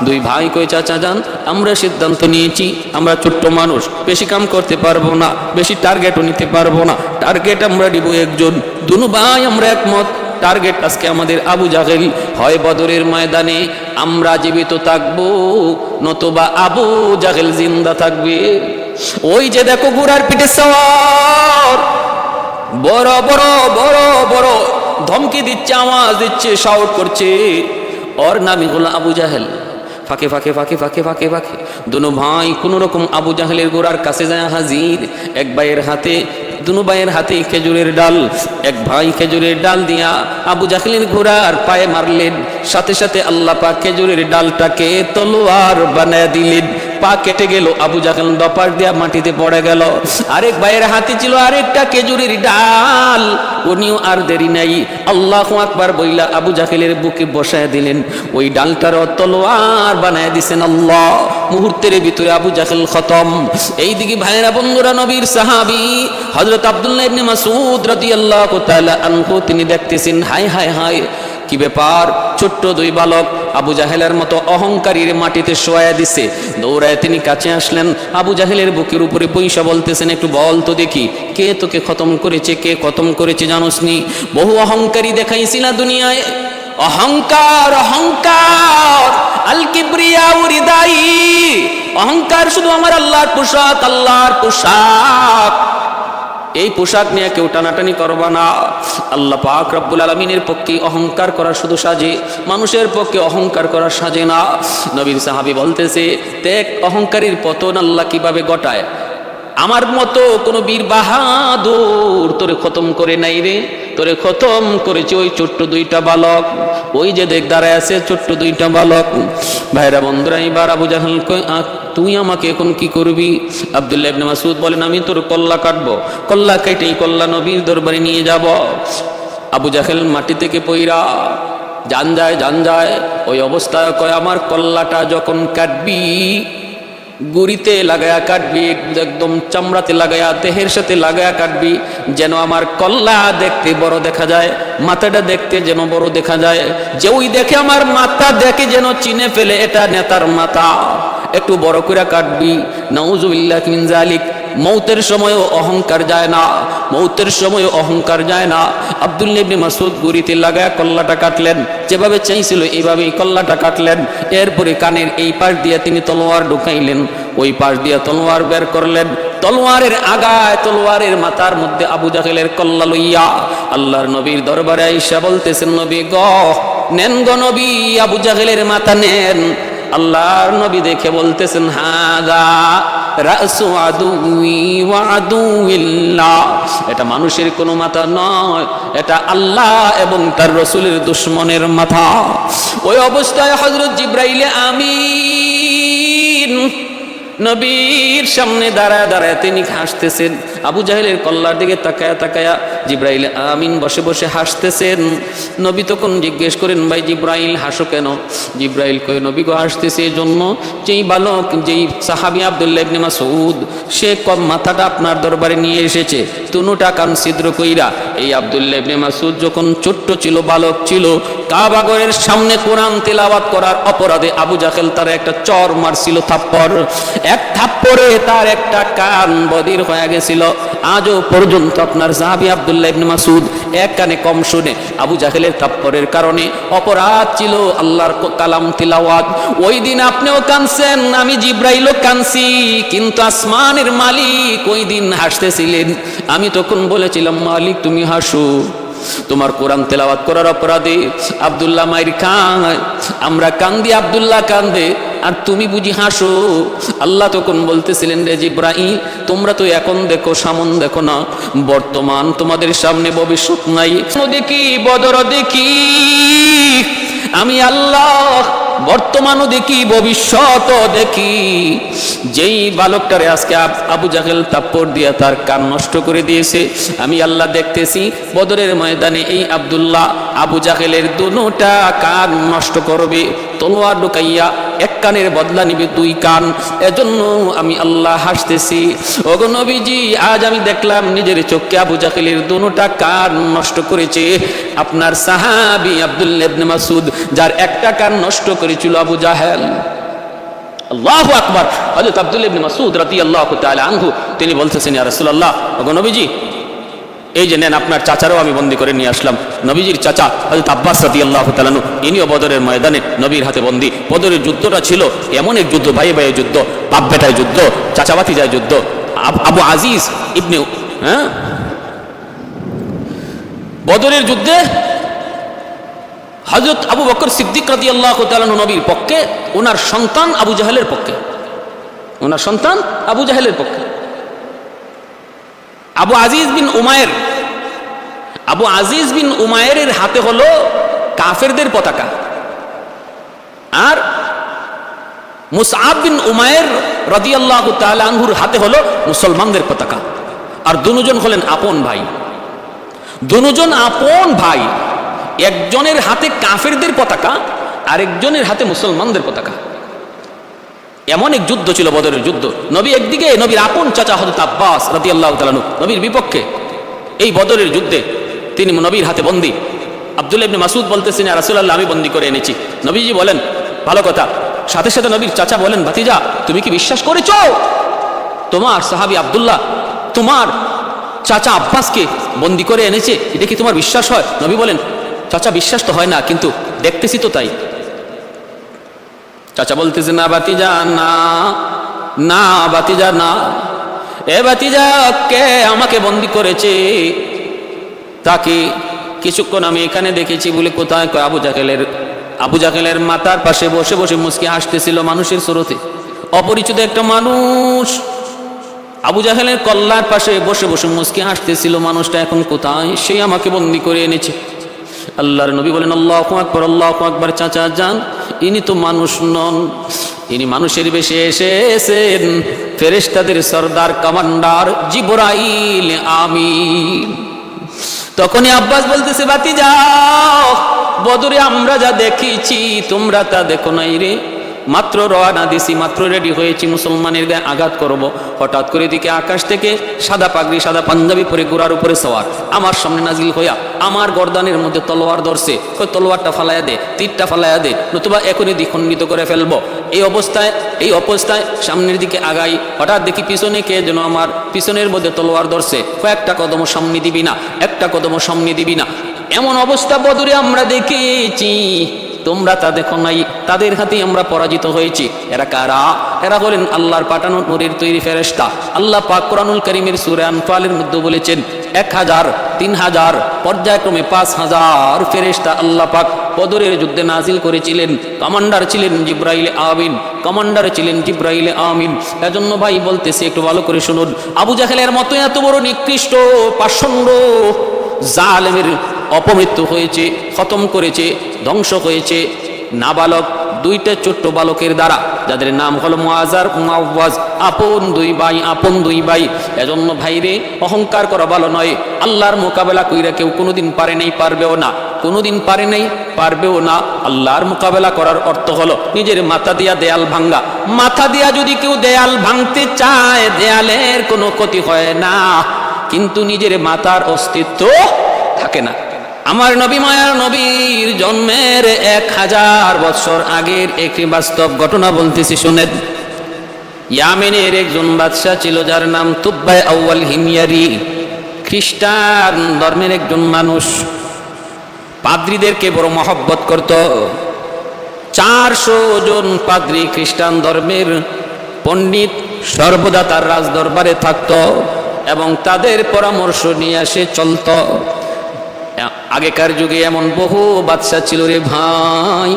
দুই ভাই কই, চাচা যান আমরা সিদ্ধান্ত নিয়েছি, আমরা ছোট্ট মানুষ, বেশি কাম করতে পারবো না, বেশি টার্গেটও নিতে পারবো না, টার্গেট আমরা দিব একজন। দুনু ভাই আমরা একমত, টার্গেট আজকে আমাদের আবু জাহেল, হয় বদরের ময়দানে আমরা জীবিত থাকবো, নতুবা আবু জাহেল জিন্দা থাকবে। ওই যে দেখো ঘোড়ার পিঠে সওয়ার, বড় বড় বড় বড় ধমকি দিচ্ছে, আওয়াজ দিচ্ছে, শাউট করছে, ওর নামই হলো আবু জাহেল। ফাঁকে ফাঁকে ফাঁকে ফাঁকে ফাঁকে ফাঁকে দুনো ভাই কোন রকম আবু জাহেলের গোড়ার কাছে যায় হাজির। এক ভাইয়ের হাতে, দুনো ভাইয়ের হাতে খেজুরের ডাল, এক ভাই খেজুরের ডাল দিয়া আবু জাহেলের ঘোড়ার পায়ে মারলেন, সাথে সাথে আল্লাহ পাক খেজুরের ডালটাকে তলোয়ার বানায় দিলেন, পা কেটে গেল, আবু জাহেল দপার দিয়া মাটিতে পড়ে গেল। আরেক ভাইয়ের হাতে ছিল আরেকটা খেজুরের ডাল, উনিও আর দেরি নাই আল্লাহু আকবার বইলা আবু জাহেলের বুকে বসায় দিলেন, ওই ডালটার তলোয়ার বানায় দিছেন আল্লাহ। মুহূর্তের ভিতরে আবু জাহেল খতম। এইদিকে ভাইয়েরা বন্ধুরা, নবীর সাহাবী হযরত আব্দুল্লাহ ইবনে মাসউদ রাদিয়াল্লাহু তাআলা আনহু তিনি দেখতেছেন, হায় হায় হায় কি ব্যাপার, ছোট্ট দুই বালক আবু জাহেলের মতো অহংকারীর মাটিতে শোয়া দিছে। দৌড়ায় তিনি কাছে আসলেন, আবু জাহেলের বুকের উপরে পয়সা বলতেছেন, একটু বল তো দেখি কে তোকে খতম করেছে, কে খতম করেছে জানোসনি? বহু অহংকারী দেখাইছি না দুনিয়ায়, অহংকার অহংকার, আল কিবরিয়া উরিদাই, অহংকার শুধু আমার আল্লাহর পোশাক, আল্লাহর পোশাক, এই পোশাক নিয়ে কেউ টানাটানি করবা না। আল্লাহ পাক রব্বুল আলামিনের পক্ষে অহংকার করা শুধু সাজে, মানুষের পক্ষে অহংকার করা সাজে না। নবীর সাহাবী বলতেছে, দেখ অহংকারীর পতন আল্লাহ কিভাবে ঘটায়। আমার মতো কোনো বীর বাহাদুর তোরে খতম করে নাই রে, তোরে খতম করেছে ওই ছোট্ট দুইটা বালক, ওই যে দেখ দাঁড়ায় আছে ছোট্ট দুইটা বালক। ভাইরা বন্ধুরা, এবার আবু জাহেল কয়, তুই আমাকে এখন কি করবি? আব্দুল্লাহ ইবনে মাসউদ বলেন, আমি তোর কল্লা কাটবো, কল্লা কেটেই কল্লা নবীর দরবারে নিয়ে যাব। আবু জাহেল মাটি থেকে পইরা জান যায়, ওই অবস্থায় কয়, আমার কল্লাটা যখন কাটবি গুড়িতে লাগায়া কাটবি, একদম চামড়াতে লাগায়া, দেহের সাথে লাগায়া কাটবি, যেন আমার কল্লা দেখতে বড় দেখা যায়, মাথাটা দেখতে যেন বড় দেখা যায়, যে ওই দেখে আমার মাথা দেখে যেন চিনে ফেলে এটা নেতার মাথা, একটু বড় করে কাটবি। নাউযুবিল্লাহি মিন যালিক। মৌতের সময়ও অহংকার যায় না, মৌতের সময়ও অহংকার যায় না। আব্দুল্লাহ ইবনে মাসউদ গুড়িতে লাগায়া কল্লাটা কাটলেন, যেভাবে চাইছিল এইভাবেই কল্লাটা কাটলেন। এরপরে কানের এই পাশ দিয়ে তিনি তলোয়ার ঢুকাইলেন, ওই পাশ দিয়ে তলোয়ার বের করলেন, তলোয়ারের আগায়, তলোয়ারের মাথার মধ্যে আবু জাহেলের কল্লা লইয়া আল্লাহর নবীর দরবারে আইসা বলতেছেন, নবী গো নেন গো নবী, আবু জাহেলের মাথা নেন। আল্লাহর নবী দেখে বলতেছেন, হাদা রাসু আদুই ওয়া আদুইল্লাহ। এটা মানুষের কোনো মাথা নয়, এটা আল্লাহ এবং তার রাসূলের দুশমনের মাথা। ওই অবস্থায় হযরত জিবরাইল আমিন নবীর সামনে দাঁড়ায় দাঁড়ায় তিনি হাসতেছেন। আবু জাহেলের কল্লার দিকে তাকায়া তাকায়া জিবরাইল আমিন বসে বসে হাসতেছেন। নবী তখন জিজ্ঞেস করেন, ভাই জিবরাইল হাসো কেন? জিবরাইল কয়, নবী গো হাসতেছে এই জন্য, যেই বালক যেই সাহাবী আব্দুল্লাহ ইবনে মাসউদ সে কম মাথাটা আপনার দরবারে নিয়ে এসেছে তুনুটা কান ছিদ্র কইরা। এই আব্দুল্লাহ ইবনে মাসউদ যখন ছোট্ট ছিল, বালক ছিল, কাবা ঘরের সামনে কোরআন তেলাওয়াত করার অপরাধে আবু জাহেল তার একটা চর মারছিল, থাপ্পড়। এক থাপ্পড়ে তার একটা কান বধির হয়ে গেছিল। আজও পর্যন্ত আপনার সাহাবী আব্দুল্লাহ ইবনে মাসউদ এক কানে কম শুনে। আবু জাহেলের থাপ্পড়ের কারণে অপরাধ ছিল আল্লাহর কালাম তিলাওয়াত। ওই দিন আপনিও কানছেন, আমি জিবরাইলও কানছি, কিন্তু আসমানের মালিক ওই দিন হাসতেছিলেন। আমি তখন বলেছিলাম, মালিক তুমি হাসো, তোমার কোরআন তেলাওয়াত করার অপরাধে আব্দুল্লাহ মাইর খায়, আমরা কান্দি, আব্দুল্লাহ কান্দে, আর তুমি বুঝি হাসো। আল্লাহ তখন বলতেছিলেন, রে জিবরাইল তোমরা তো এখন দেখো, সামন দেখো না, বর্তমান তোমাদের সামনে ভবিষ্যৎ নাই। দেখি বদর দেখি, আমি আল্লাহ বর্তমানও দেখি, ভবিষ্যৎও দেখি। যেই বালকটারে আজকে আবু জাহেল থাপ্পড় দিয়া তার কান নষ্ট করে দিয়েছে, আমি আল্লাহ দেখতেছি বদরের ময়দানে এই আব্দুল্লাহ আবু জাহেলের দুটা কান নষ্ট করবে, তলোয়ার ঢুকাইয়া এক কানের বদলা নিবে দুই কান। এজন্য আমি আল্লাহ হাসতেছি। ওগো নবীজি, আজ আমি দেখলাম নিজের চোখে আবু জাহেলের দুটা কান নষ্ট করেছে আপনার সাহাবী আব্দুল্লাহ ইবনে মাসউদ, যার একটা কান নষ্ট করেছিল আবু জাহেল। আল্লাহু আকবার। হযরত আব্দুল্লাহ ইবনে মাসউদ রাদিয়াল্লাহু তাআলা আনহু তিনি বলতেছেন, ইয়া রাসূলুল্লাহ, ওগো নবীজি, এই যে নেন আপনার চাচারও আমি বন্দী করে নিয়ে আসলাম। নবীজির চাচা হযরত আব্বাস রাদিয়াল্লাহু তাআলা আনহু ইনিও বদরের ময়দানে নবীর হাতে বন্দী। বদরের যুদ্ধটা ছিল এমন এক যুদ্ধ, ভাই ভাইয়ের যুদ্ধ, বাপ বেটায় যুদ্ধ, চাচা ভাতিজায় যুদ্ধ। আবু আজিজ ইবনে বদরের যুদ্ধে হযরত আবু বকর সিদ্দিক রাদিয়াল্লাহু তাআলা আনহু নবীর পক্ষে, ওনার সন্তান আবু জাহেলের পক্ষে, ওনার সন্তান আবু জাহেলের পক্ষে। আবু আজিজ বিন উমায়ের হাতে হলো কাফেরদের পতাকা, আর মুসআব বিন উমায়ের রাদিয়াল্লাহু তাআলা আনহুর হাতে হলো মুসলমানদের পতাকা। আর দুজন হলেন আপন ভাই, দুজন আপন ভাই। একজনের হাতে কাফেরদের পতাকা, আরেকজনের হাতে মুসলমানদের পতাকা। এমন এক যুদ্ধ ছিল বদরের যুদ্ধ। নবী একদিকে, নবীর আপন চাচা হযরত আব্বাস রাদিয়াল্লাহু তাআলা আনহু নবীর বিপক্ষে। এই বদরের যুদ্ধে তিনি নবীর হাতে বন্দী। আব্দুল্লাহ ইবনে মাসউদ বলতেছেন, ইয়া রাসূলুল্লাহ, আমি বন্দী করে এনেছি। নবীজি বলেন, ভালো কথা। সাথে সাথে নবীর চাচা বলেন, ভাতিজা তুমি কি বিশ্বাস করেছো তোমার সাহাবী আব্দুল্লাহ তোমার চাচা আব্বাসকে বন্দী করে এনেছে? এটা কি তোমার বিশ্বাস হয়? নবী বলেন, চাচা বিশ্বাস তো হয় না, কিন্তু দেখতেছি তো তাই। চাচা বলতেছে, না ভাতিজা, না না ভাতিজা, না। এ ভাতিজা, কে আমাকে বন্দী করেছে তাকে কিছুক্ষণ আমি এখানে দেখেছি। বলে কোথায়? আবু জাহেলের মাথার পাশে বসে বসে মুচকি হাসতেছিল মানুষের স্রোতে। অপরিচিত একটা মানুষ আবু জাহেলের কল্লার পাশে বসে বসে মুচকি হাসতেছিল। মানুষটা এখন কোথায়? সেই আমাকে বন্দী করে এনেছে। আল্লাহর নবী বলেন, আল্লাহু আকবার, আল্লাহু আকবার। চাচা যান, ইনি তো মানুষ নন, ইনি মানুষের বেশে এসেছেন ফেরেশতাদের সরদার, কমান্ডার জিবরাইল আমিন। তখনই আব্বাস বলতেছে, ভাতিজা, বদরে আমরা যা দেখেছি তোমরা তা দেখো নাই রে। মাত্র রওনা দিছি, মাত্র রেডি হয়েছি মুসলমানের গায়ে আঘাত করব, হঠাৎ করে দিকে আকাশ থেকে সাদা পাগড়ি, সাদা পাঞ্জাবি পরে ঘোড়ার উপরে সওয়ার আমার সামনে নাজিল হইয়া আমার গর্দানের মধ্যে তলোয়ার ধরছে। ওই তলোয়ারটা ফালাইয়া দে, তীরটা ফালাইয়া দে, নতুবা এখনই দ্বিখণ্ডিত করে ফেলবো। এই অবস্থায় সামনের দিকে আগাই, হঠাৎ দেখি পিছনে কে যেন আমার পিছনের মধ্যে তলোয়ার ধরছে। কয়েকটা কদম সামনে দিবি না, একটা কদম সামনে দিবি না। এমন অবস্থা বদরে আমরা দেখেছি, তোমরা তা দেখো নাই। তাদের হাতে আমরা পরাজিত হয়েছি। এরা কারা? এরা হলেন আল্লাহর পাঠানো নূরের তৈরি ফেরেশতা। আল্লাহ পাক কোরআনুল কারীমের সূরা আনফালের মধ্যে বলেছেন, 1000, 3000, পর্যায়ক্রমে 5000 ফেরেশতা আল্লাহ পাক বদরের যুদ্ধে নাজিল করেছিলেন। কমান্ডার ছিলেন জিবরাইল আমিন, কমান্ডার ছিলেন জিবরাইল আমিন। এজন্য ভাই বলতেছি, একটু ভালো করে শুনুন। আবু জাহেলের মতো এত বড় নিকৃষ্ট পাষণ্ড জালেমের অপমৃত্যু হয়েছে, খতম করেছে, ধ্বংস হয়েছে নাবালক দুইটা ছোট্ট বালকের দ্বারা, যাদের নাম হলো মুআজ আর মুআওয়াজ, আপন দুই ভাই। এজন্য ভাইরে, অহংকার করা ভালো নয়। আল্লাহর মোকাবেলা কইরা কেউ কোনোদিন পারে নাই, পারবেও না, কোনোদিন পারে নাই, পারবেও না। আল্লাহর মোকাবেলা করার অর্থ হলো নিজের মাথা দিয়া দেয়াল ভাঙ্গা। মাথা দিয়া যদি কেউ দেয়াল ভাঙতে চায়, দেয়ালের কোনো ক্ষতি হয় না, কিন্তু নিজের মাথার অস্তিত্ব থাকে না। আমার নবী, মায়ার নবীর জন্মের 1000 বছর আগের একটি বাস্তব ঘটনা বলতেছি, শুনেন। ইয়ামেনের একজন বাদশা ছিল, যার নাম তুব্বাই আউয়াল হিময়ারি। খ্রিস্টান ধর্মের একজন মানুষ, পাদ্রীদেরকে বড় মহব্বত করত। 400 জন পাদ্রী, খ্রিস্টান ধর্মের পণ্ডিত, সর্বদা তার রাজদরবারে থাকত এবং তাদের পরামর্শ নিয়ে আসে চলত। আগেকার যুগে এমন বহু বাদশা ছিল রে ভাই,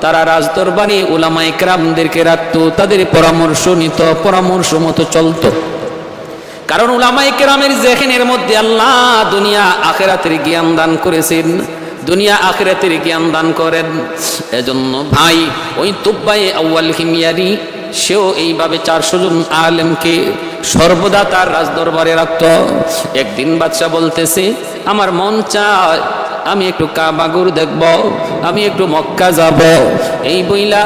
তারা রাজদরবারে উলামায়ে কেরামদেরকে রাখত, তাদের পরামর্শ নিত, পরামর্শ মতো চলত। কারণ উলামায়ে কেরামের যেখানের মধ্যে আল্লাহ দুনিয়া আখিরাতের জ্ঞান দান করেছেন, দুনিয়া আখিরাতের জ্ঞান দান করেন। এজন্য ভাই, ওই তুব্বাই আউয়াল হিময়ারি সেও এইভাবে 400 জন আলেমকে সর্বদা তার রাজদরবারে রাখত। একদিন বাদশা বলতেছে, আমার মন চায় আমি একটু কাবাগর দেখব, আমি একটু মক্কা যাব। এই বইলা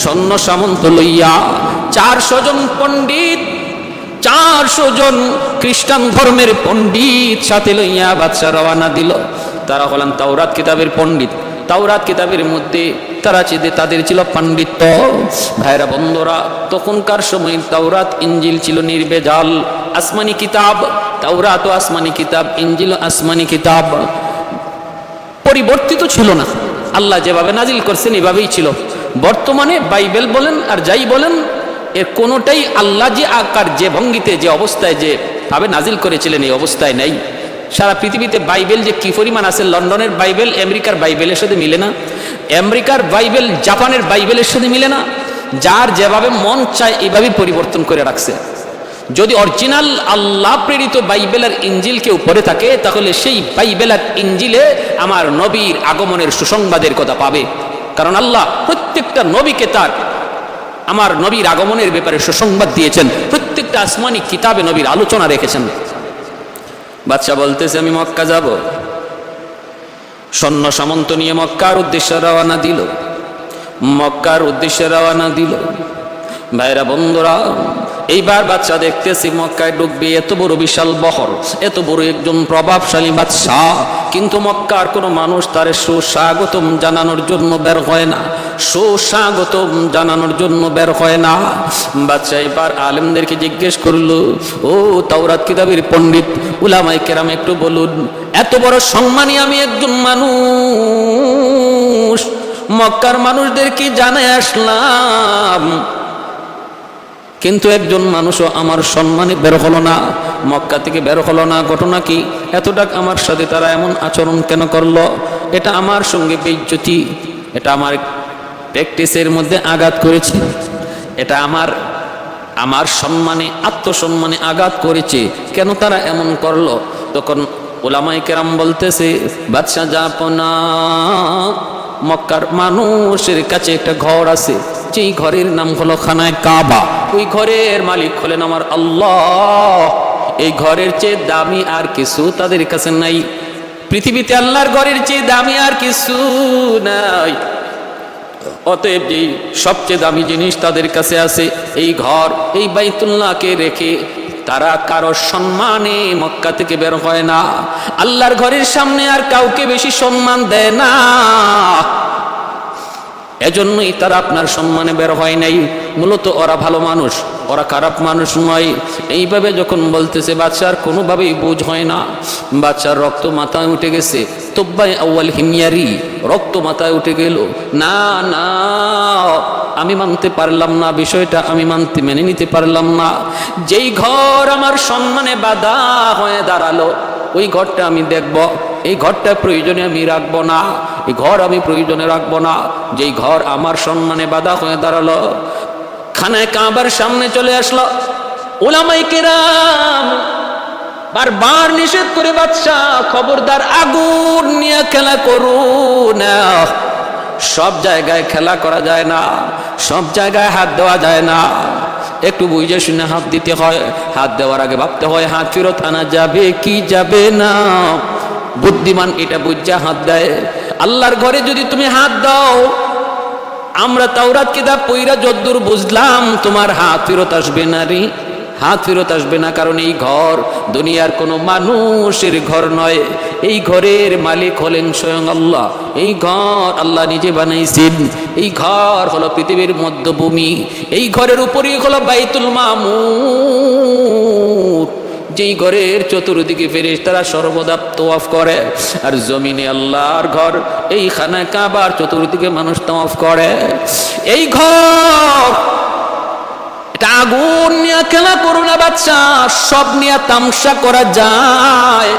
সৈন্য সামন্ত লইয়া 400 জন পণ্ডিত, 400 জন খ্রিস্টান ধর্মের পণ্ডিত সাথে লইয়া বাদশা রওনা দিল। তারা হলেন তাওরাত কিতাবের পণ্ডিত। তাওরাত কিতাবের মধ্যে তাদের ছিল পাণ্ডিত্য। ভাইরা বন্ধুরা, তখনকার সময় তাওরাত ইঞ্জিল ছিল নির্ভেজাল আসমানি কিতাব। তাওরাত ও আসমানি কিতাব, ইঞ্জিল আসমানি কিতাব, পরিবর্তিত ছিল না। আল্লাহ যেভাবে নাজিল করছেন এভাবেই ছিল। বর্তমানে বাইবেল বলেন আর যাই বলেন, এর কোনোটাই আল্লাহ যে আকার, যে ভঙ্গিতে, যে অবস্থায়, যে ভাবে নাজিল করেছিলেন এই অবস্থায় নেই। সারা পৃথিবীতে বাইবেল যে কি পরিমাণ আছে, লন্ডনের বাইবেল আমেরিকার বাইবেলের সাথে মিলে না, আমেরিকার বাইবেল জাপানের বাইবেলের সাথে মিলে না। যার যেভাবে মন চায় এইভাবেই পরিবর্তন করে রাখছে। যদি অরিজিনাল আল্লাহ প্রেরিত বাইবেল আর ইঞ্জিল কেউ পড়ে থাকে, তাহলে সেই বাইবেল আর ইঞ্জিলে আমার নবীর আগমনের সুসংবাদের কথা পাবে। কারণ আল্লাহ প্রত্যেকটা নবীকে তার আমার নবীর আগমনের ব্যাপারে সুসংবাদ দিয়েছেন, প্রত্যেকটা আসমানি কিতাবে নবীর আলোচনা রেখেছেন। বাদশা বলতেছে, আমি মক্কা যাব। সৈন্য সামন্ত নিয়ে মক্কার উদ্দেশ্যে রওনা দিল, মক্কার উদ্দেশ্যে রওনা দিল। ভাইরা বন্ধুরা, এইবার বাদশা দেখতেছি মক্কায় ঢুকবে, এত বড় বিশাল বহর, এত বড় একজন প্রভাবশালী বাদশাহ, কিন্তু মক্কার কোনো মানুষ তার সুস্বাগতম জানানোর জন্য বের হয় না, সুস্বাগতম জানানোর জন্য বের হয় না। বাদশা এবার আলেমদেরকে জিজ্ঞেস করলো, ও তাওরাত কিতাবের পণ্ডিত, উলামায়ে কেরাম, একটু বলুন, এত বড় সম্মানী আমি একজন মানুষ, মক্কার মানুষদেরকে জানাই আসলাম, কিন্তু একজন মানুষও আমার সম্মানে বের হলো না, মক্কা থেকে বের হলো না। ঘটনা কি? এতটা আমার সাথে তারা এমন আচরণ কেন করলো? এটা আমার সঙ্গে বেইজ্জতি, এটা আমার প্র্যাকটিসের মধ্যে আঘাত করেছে, এটা আমার সম্মানে, আত্মসম্মানে আঘাত করেছে। কেন তারা এমন করলো? তখন উলামায়ে কেরাম বলতেছে, বাদশা জাপনা, মক্কার মানুষের কাছে একটা ঘর আছে, যেই ঘরের নাম হলো খানায় কাবা। ওই ঘরের মালিক হলেন আমার আল্লাহ। এই ঘরের চেয়ে দামি আর কিছু তাদের কাছে নাই। পৃথিবীতে আল্লাহর ঘরের চেয়ে দামি আর কিছু নাই। অতএব যে সবচেয়ে দামি জিনিস তাদের কাছে আছে এই ঘর, এই বাইতুল্লাহকে রেখে তারা কারো সম্মানে মক্কা থেকে বের হয় না। আল্লাহর ঘরের সামনে আর কাউকে বেশি সম্মান দেয় না। এজন্যই তারা আপনার সম্মানে বের হয় নাই। মূলত ওরা ভালো মানুষ, ওরা খারাপ মানুষ নয়। এইভাবে যখন বলতেছে, বাদশার কোনোভাবেই বুঝ হয় না। বাদশার রক্ত মাথায় উঠে গেছে। তুব্বাই আউয়াল হিময়ারি রক্ত মাথায় উঠে গেল। না না, আমি মানতে পারলাম না, বিষয়টা আমি মেনে নিতে পারলাম না। যেই ঘর আমার সম্মানে বাধা হয়ে দাঁড়ালো, ওই ঘরটা আমি দেখব, এই ঘরটা প্রয়োজনে আমি রাখবো না, এই ঘর আমি প্রয়োজনে রাখবো না। যেই ঘর আমার সম্মানে বাধা হয়ে দাঁড়ালো, খানায় কাবার সামনে চলে আসলো। উলামায়ে কেরাম বারবার নিষেধ করে, বাদশা খবরদার আগুন নিয়ে খেলা করো না, সব জায়গায় খেলা করা যায় না, সব জায়গায় হাত দেওয়া যায় না, একটু বুঝে শুনে হাত দিতে হয়। হাত দেওয়ার আগে ভাবতে হয় হাত ফেরত আনা যাবে কি যাবে না। বুদ্ধিমান এটা বুঝা হাত দেয়। আল্লাহর ঘরে যদি তুমি হাত দাও, আমরা তাওরাত কিতাব পড়া যদ্দূর বুঝলাম, তোমার হাত ফেরত আসবে না রে, হাত ফেরত আসবে না। কারণ এই ঘর দুনিয়ার কোনো মানুষের ঘর নয়, এই ঘরের মালিক হলেন স্বয়ং আল্লাহ। এই ঘর আল্লাহ নিজে বানাইছেন। এই ঘর হলো পৃথিবীর মধ্যভূমি, এই ঘরের উপরেই হলো বাইতুল মামুর, যেই ঘরের চতুর্দিকে ফেরেশতারা সর্বদা তাওয়াফ করে। আর জমিনে আল্লাহর ঘর, এই খানা কাবার চতুর্দিকে মানুষ তাওয়াফ করে। এই ঘর, এটা আগুন নিয়ে খেলা করো না বাদশা, সব নিয়ে তামসা করা যায়,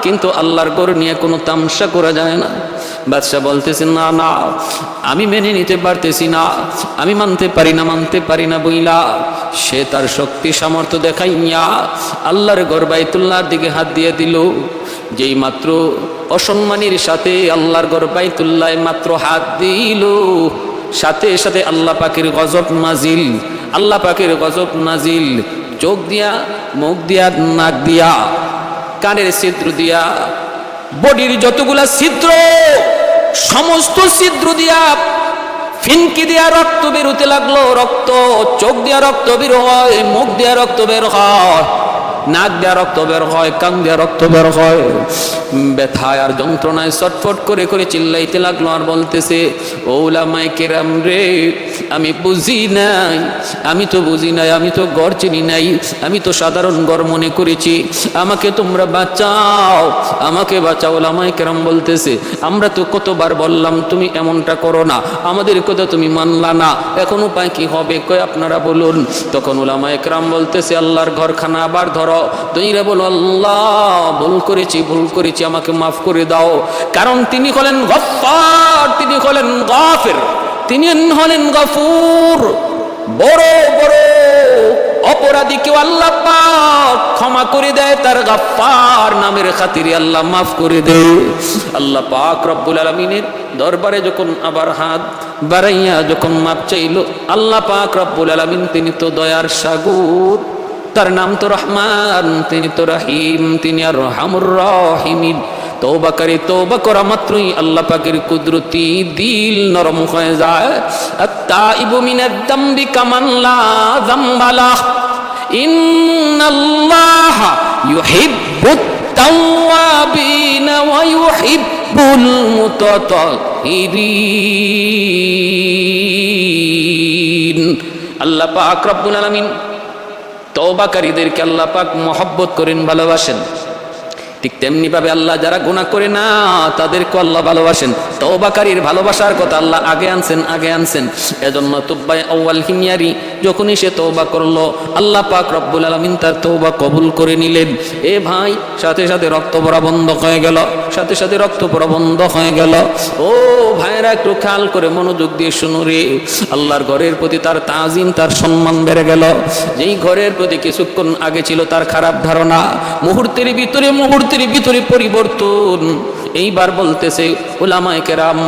কিন্তু আল্লাহর ঘর নিয়ে কোনো তামসা করা যায় না। বাদশা বলতেছেন না না, আমি মেনে নিতে পারতেছি না, আমি মানতে পারি না বইলা সে তার শক্তি সামর্থ্য দেখাইয়া আল্লাহর ঘর বাইতুল্লাহর দিকে হাত দিয়ে দিল। যেই মাত্র অসম্মানীর সাথে আল্লাহর ঘর বাইতুল্লাহ মাত্র হাত দিল, সাথে সাথে আল্লাহ পাকের গজব নাজিল, আল্লাহ পাকের গজব নাজিল। চোখ দিয়া, মুখ দিয়া, নাক দিয়া, কানের ছিদ্র দিয়া, বডির যতগুলা ছিদ্র, সমস্ত ছিদ্র দিয়া ফিনকি দিয়া রক্ত বেরোতে লাগলো। রক্ত, চোখ দিয়া রক্ত বের হয়, মুখ দিয়া রক্ত বের হয়, নাক দিয়া রক্ত বের হয়, কান দিয়া রক্ত বের হয়। ব্যথায় আর যন্ত্রণায় ছটফট করে করে চিল্লাইতে লাগলো আর বলতেছে, ও উলামায়ে কেরাম রে, আমি বুঝি নাই, আমি তো বুঝি নাই, আমি তো গড় চিনি নাই, আমি তো সাধারণ গড় মনে করেছি, আমাকে তোমরা বাঁচাও, আমাকে বাঁচাও। উলামায়ে কেরাম বলতেছে, আমরা তো কতবার বললাম তুমি এমনটা করো না, আমাদের কথা তুমি মানলা না, এখন উপায় কি হবে কই আপনারা বলুন। তখন উলামায়ে কেরাম বলতেছে, আল্লাহর ঘরখানা আবার ধরো, তুইরা বলো আল্লাহ ভুল করেছি, আমাকে মাফ করে দাও। কারণ তিনি হলেন গফফার, তিনি হলেন গাফির, তিনি হলেন গফুর। বড় বড় অপরাধীকেও আল্লাহ পাক ক্ষমা করে দেয়, তার গফফার নামের খাতিরে আল্লাহ মাফ করে দেয়। আল্লাহ পাক রব্বুল আলামিনের দরবারে যখন আবার হাত বাড়াইয়া যখন মাপ চাইল, আল্লাহ পাক রব্বুল আলামিন তিনি তো দয়ার সাগর, তার নাম তো রহমান, তিনি তো রহিম, তিনি আর রহমুর রহিমিন। তওবাকারী তওবা করা মাত্রই আল্লাহ পাকের কুদরতি দিল নরম হয়ে যায়। আত-তাইবু মিনাদ যামবি কামান লা যামবা লাহ, ইন্নাল্লাহা ইউহিব্বুত তাওয়াবিন ওয়া ইউহিব্বুল মুতাতাহহিরিন। আল্লাহ পাক রব্বুল আলামিন তওবাকারীদেরকে আল্লাহ পাক মহব্বত করেন, ভালোবাসেন। ঠিক তেমনি ভাবে আল্লাহ যারা গুনাহ করে না তাদেরকে আল্লাহ ভালোবাসেন। তওবাকারীর ভালোবাসার কথা আল্লাহ আগে আনছেন। এজন্য তুব্বাই আউয়াল হিময়ারি যখনই সে তওবা করলো, আল্লাহ পাক রব্বুল আলামিন তার তওবা কবুল করে নিলেন। এ ভাই, সাথে সাথে রক্ত পড়া বন্ধ হয়ে গেল, ও ভাইরা একটু খেয়াল করে মনোযোগ দিয়ে শুনো রে। আল্লাহর ঘরের প্রতি তার তাজিম, তার সম্মান বেড়ে গেল। যেই ঘরের প্রতি কিছুক্ষণ আগে ছিল তার খারাপ ধারণা, মুহূর্তের ভিতরে পরিবর্তন। এইবার বলতেছে, উলামায়ে কেরাম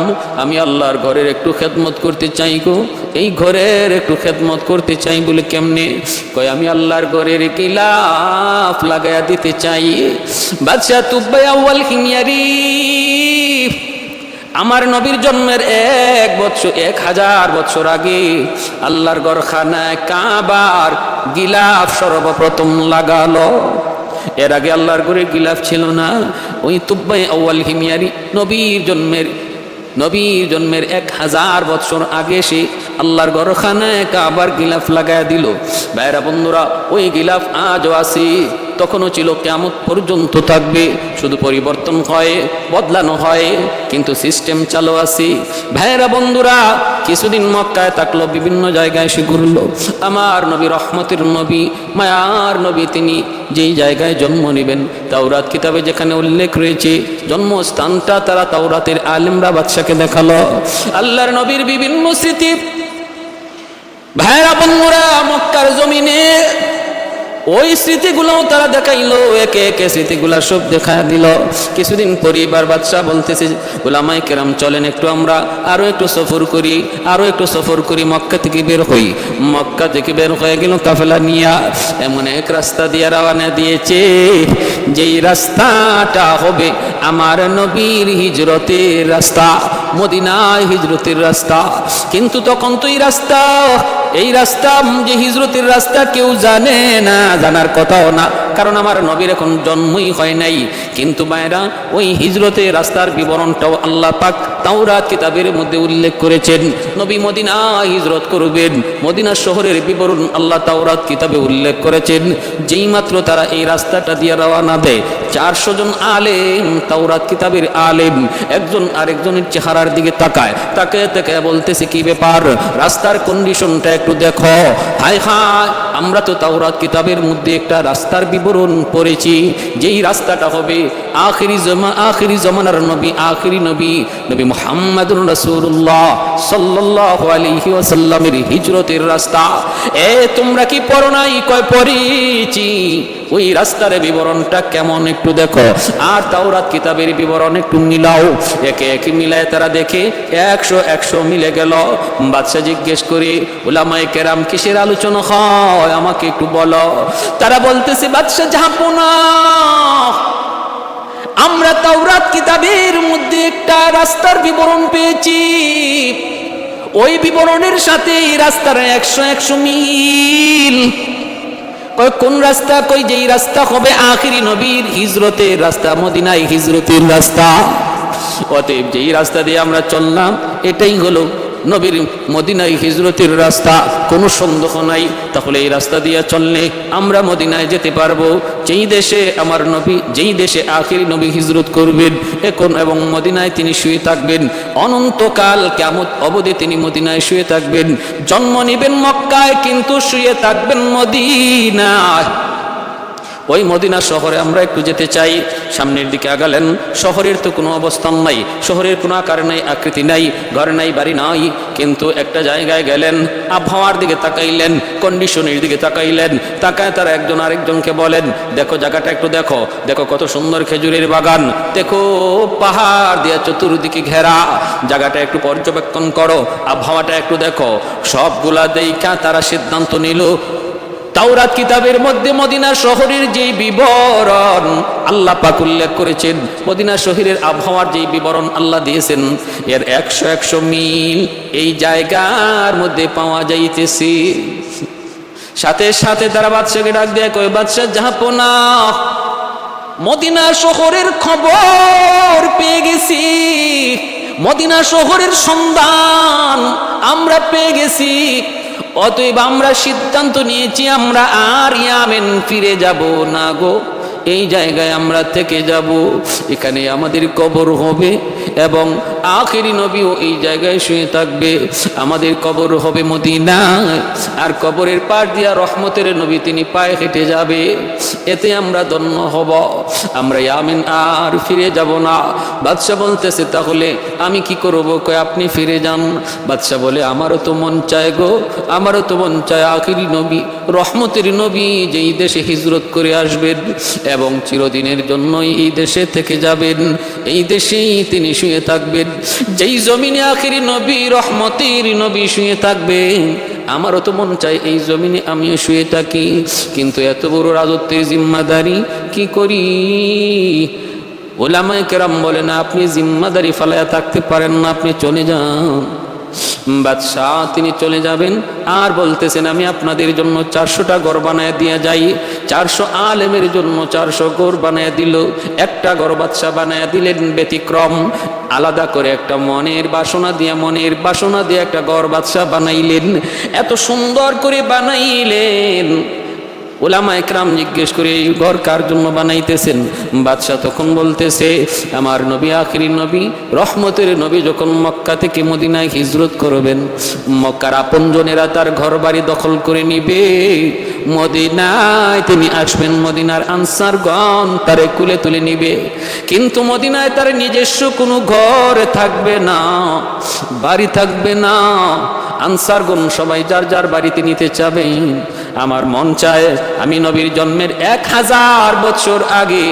আমি আল্লাহর ঘরের একটু খেদমত করতে চাই গো, এই ঘরের একটু খেদমত করতে চাই। বলে কেমনে? কয় আমি আল্লাহর ঘরের গিলাফ লাগায়া দিতে চাই। বাদশা তুব্বাই আউয়াল হিময়ারি আমার নবীর জন্মের 1000 বছর আগে আল্লাহর ঘরখানায় কাবার গিলাফ সর্বপ্রথম লাগালো। এর আগে আল্লাহর ঘরে গিলাফ ছিল না। ওই তুব্বাই আউয়াল হিময়ারি নবীর জন্মের 1000 বছর আগে সে আল্লাহর ঘরখানায় কাবার গিলাফ লাগায় দিল। ভাইরা বন্ধুরা, ওই গিলাফ আজও আছে। তখনও ছিল, কিয়ামত পর্যন্ত থাকবে, শুধু পরিবর্তন হয়, বদলানো হয়, কিন্তু সিস্টেম চালু আছে। ভাইয়েরা বন্ধুরা, কিছুদিন মক্কায় থাকলো, বিভিন্ন জায়গায় এসে ঘুরলো। আমার নবী, রহমতের নবী, মায়ার নবী, তিনি যেই জায়গায় জন্ম নেবেন, তাওরাত কিতাবে যেখানে উল্লেখ রয়েছে জন্মস্থানটা, তারা তাওরাতের আলেমরা বাদশাকে দেখালো। আল্লাহর নবীর বিভিন্ন স্মৃতি ভাইয়েরা বন্ধুরা মক্কার জমিনে ওই স্মৃতিগুলোও তারা দেখাইলো, একে একে স্মৃতিগুলা সব দেখা দিল। কিছুদিন পরে এবার বাদশাহ বলতেছে, উলামায়ে কেরাম চলেন একটু আমরা আরো একটু সফর করি, আরো একটু সফর করি, মক্কা থেকে বের হই। মক্কা থেকে বের হয়ে গেল কাফেলা নিয়া, এমন এক রাস্তা দিয়ে রওনা দিয়েছে যেই রাস্তাটা হবে আমার নবীর হিজরতের রাস্তা, মদিনায় হিজরতের রাস্তা। কিন্তু তখন তো এই রাস্তা যে হিজরতের রাস্তা কেউ জানে না, জানার কথাও না, কারণ আমার নবীর এখন জন্মই হয় নাই। কিন্তু মায়েরা, ওই হিজরতের রাস্তার বিবরণটাও আল্লাহ পাক তাওরাত কিতাবের মধ্যে উল্লেখ করেছেন। নবী মদিনা হিজরত করবেন, মদিনা শহরের বিবরণ আল্লাহ তাওরাত কিতাবে উল্লেখ করেছেন। যেই মাত্র তারা এই রাস্তাটা দিয়ে রওনা দেয়, 400 জন আলেম, তাওরাত কিতাবের আলেম, একজন আরেকজনের চেহারার দিকে তাকায়, তাকে বলতেছে, কি ব্যাপার, রাস্তার কন্ডিশনটা একটু দেখো। হায় হায়, আমরা তো তাওরাত কিতাবের মধ্যে একটা রাস্তার বিবরণ পড়েছি, যেই রাস্তাটা হবে আখিরি জমানার নবী, আখিরি নবী মুহাম্মাদুর রাসূলুল্লাহ সাল্লাল্লাহু আলাইহি ওয়াসাল্লামের হিজরতের রাস্তা। তোমরা কি পড়ো নাই? কয় পড়েছি। ওই রাস্তার বিবরণটা কেমন একটু দেখো, আর তাওরাত কিতাবের বিবরণ একটু মিলাও। একে একে মিলায় তারা দেখে 100 মিলে গেল। বাদশা জিজ্ঞেস করে, উলামায়ে কেরাম কিসের আলোচনা হয় আমাকে একটু বলো। তারা বলতেছে, বাদশা জাহাপনা, আমরা তাওরাত কিতাবের মধ্যে একটা রাস্তার বিবরণ পেয়েছি, ওই বিবরণের সাথে এই রাস্তার 100 মিল। কোন রাস্তা? কই যেই রাস্তা হবে আখিরি নবীর হিজরতের রাস্তা, মদিনায় হিজরতের রাস্তা। অতএব যেই রাস্তা দিয়ে আমরা চললাম, এটাই হলো নবীর মদিনায় হিজরতের রাস্তা, কোনো সন্দেহ নাই। তাহলে এই রাস্তা দিয়ে চললে আমরা মদিনায় যেতে পারবো, যেই দেশে আমার নবী, যেই দেশে আখিরি নবী হিজরত করবেন এখন, এবং মদিনায় তিনি শুয়ে থাকবেন অনন্তকাল, কিয়ামত অবধি তিনি মদিনায় শুয়ে থাকবেন। জন্ম নেবেন মক্কায়, কিন্তু শুয়ে থাকবেন মদিনায়। ওই মদিনা শহরে আমরা একটু যেতে চাই। সামনের দিকে আগালেন। শহরের তো কোনো অবস্থান নাই, শহরের কোনো আকার নাই, আকৃতি নাই, ঘর নাই, বাড়ি নাই, কিন্তু একটা জায়গায় গেলেন, আবহাওয়ার দিকে তাকাইলেন, কন্ডিশনের দিকে তাকাইলেন, তাকায় তারা একজন আরেকজনকে বলেন, দেখো জায়গাটা একটু দেখো, দেখো কত সুন্দর খেজুরের বাগান, দেখো পাহাড় দিয়ে চতুর্দিকে ঘেরা, জায়গাটা একটু পর্যবেক্ষণ করো, আবহাওয়াটা একটু দেখো। সবগুলা দেখা তারা সিদ্ধান্ত নিল, তাওরাত কিতাবের মধ্যে মদিনা শহরের যে বিবরণ আল্লাহ পাক উল্লেখ করেছেন, মদিনা শহরের আবহাওয়ার যে বিবরণ আল্লাহ দিয়েছেন, এর 100 মিল এই জায়গার মধ্যে পাওয়া যাইতেছে। সাথে সাথে তারা বাদশাকে ডাক দেয়, কয় বাদশা জাহাপনা, মদিনা শহরের খবর পেয়ে গেছি, মদিনা শহরের সন্ধান আমরা পেয়ে গেছি। অতএব আমরা সিদ্ধান্ত নিয়েছি, আমরা আর ইয়ামেন ফিরে যাব না গো, এই জায়গায় আমরা থেকে যাব, এখানে আমাদের কবর হবে এবং আখিরি নবীও এই জায়গায় শুয়ে থাকবে। আমাদের কবর হবে মদিনায়, আর কবরের পাশ দিয়া রহমতের নবী তিনি পায়ে হেঁটে যাবে, এতে আমরা ধন্য হব, আমরা ইয়ামিন আর ফিরে যাব না। বাদশা বলতেছে, তাহলে আমি কি করব? কয় আপনি ফিরে যান। বাদশা বলে, আমারও তো মন চায় গো, আমারও তো মন চায় আখিরি নবী, রহমতের নবী যেই দেশে হিজরত করে আসবেন এবং চিরদিনের জন্যই এই দেশে থেকে যাবেন, এই দেশেই তিনি শুয়ে থাকবেন, যেই জমিনে আখিরি নবী, রহমতের নবী শুয়ে থাকবেন, আমারও তো মন চাই এই জমিনে আমিও শুয়ে থাকি, কিন্তু এত বড় রাজত্বের জিম্মাদারি কি করি? উলামায়ে কেরাম বলে, না, আপনি জিম্মাদারি ফালায়া থাকতে পারেন না, আপনি চলে যান। বাদশাহ তিনি চলে যাবেন, আর বলতেছেন, আমি আপনাদের জন্য 400টা ঘর বানায় দিয়ে যাই। 400 আলেমের জন্য 400 ঘর বানায় দিল। একটা ঘর বাদশাহ বানায় দিলেন ব্যতিক্রম, আলাদা করে একটা মনের বাসনা দিয়ে একটা ঘর বাদশাহ বানাইলেন। এত সুন্দর করে বানাইলেন, উলামা একরাম জিজ্ঞেস করে এই ঘর কার জন্য বানাইতেছেন? বাদশাহ তখন বলতেছে, আমার নবী আখিরি নবী রহমতের নবী যখন মক্কা থেকে মদিনায় হিজরত করবেন, মক্কার আপনজনেরা তার ঘর বাড়ি দখল করে নিবে, মদিনায় তিনি আসবেন, মদিনার আনসারগণ তারে কুলে তুলে নিবে, কিন্তু মদিনায় তার নিজস্ব কোনো ঘর থাকবে না, বাড়ি থাকবে না। আনসারগণ সবাই যার যার বাড়িতে নিতে চাবেন। আমার মন চায় আমি নবীর জন্মের 1000 বছর আগে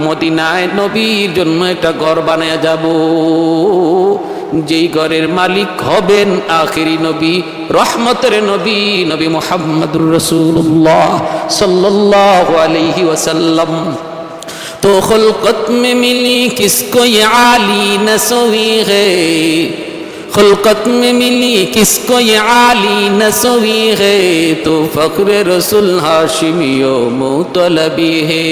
মদিনায় নবীর জন্য একটা ঘর বানায়া যাব, যেই ঘরের মালিক হবেন আখিরি নবী রহমতের নবী, নবী মুহাম্মদুর রাসূলুল্লাহ সাল্লাল্লাহু আলাইহি ওয়াসাল্লাম। তো খুলকত মে মিলি কিসকো ये आली नसवी है, खुलकत में मिली किसको ये आली नसवी है, तो फख्र रसूल हाशिमियो मुतलबी है,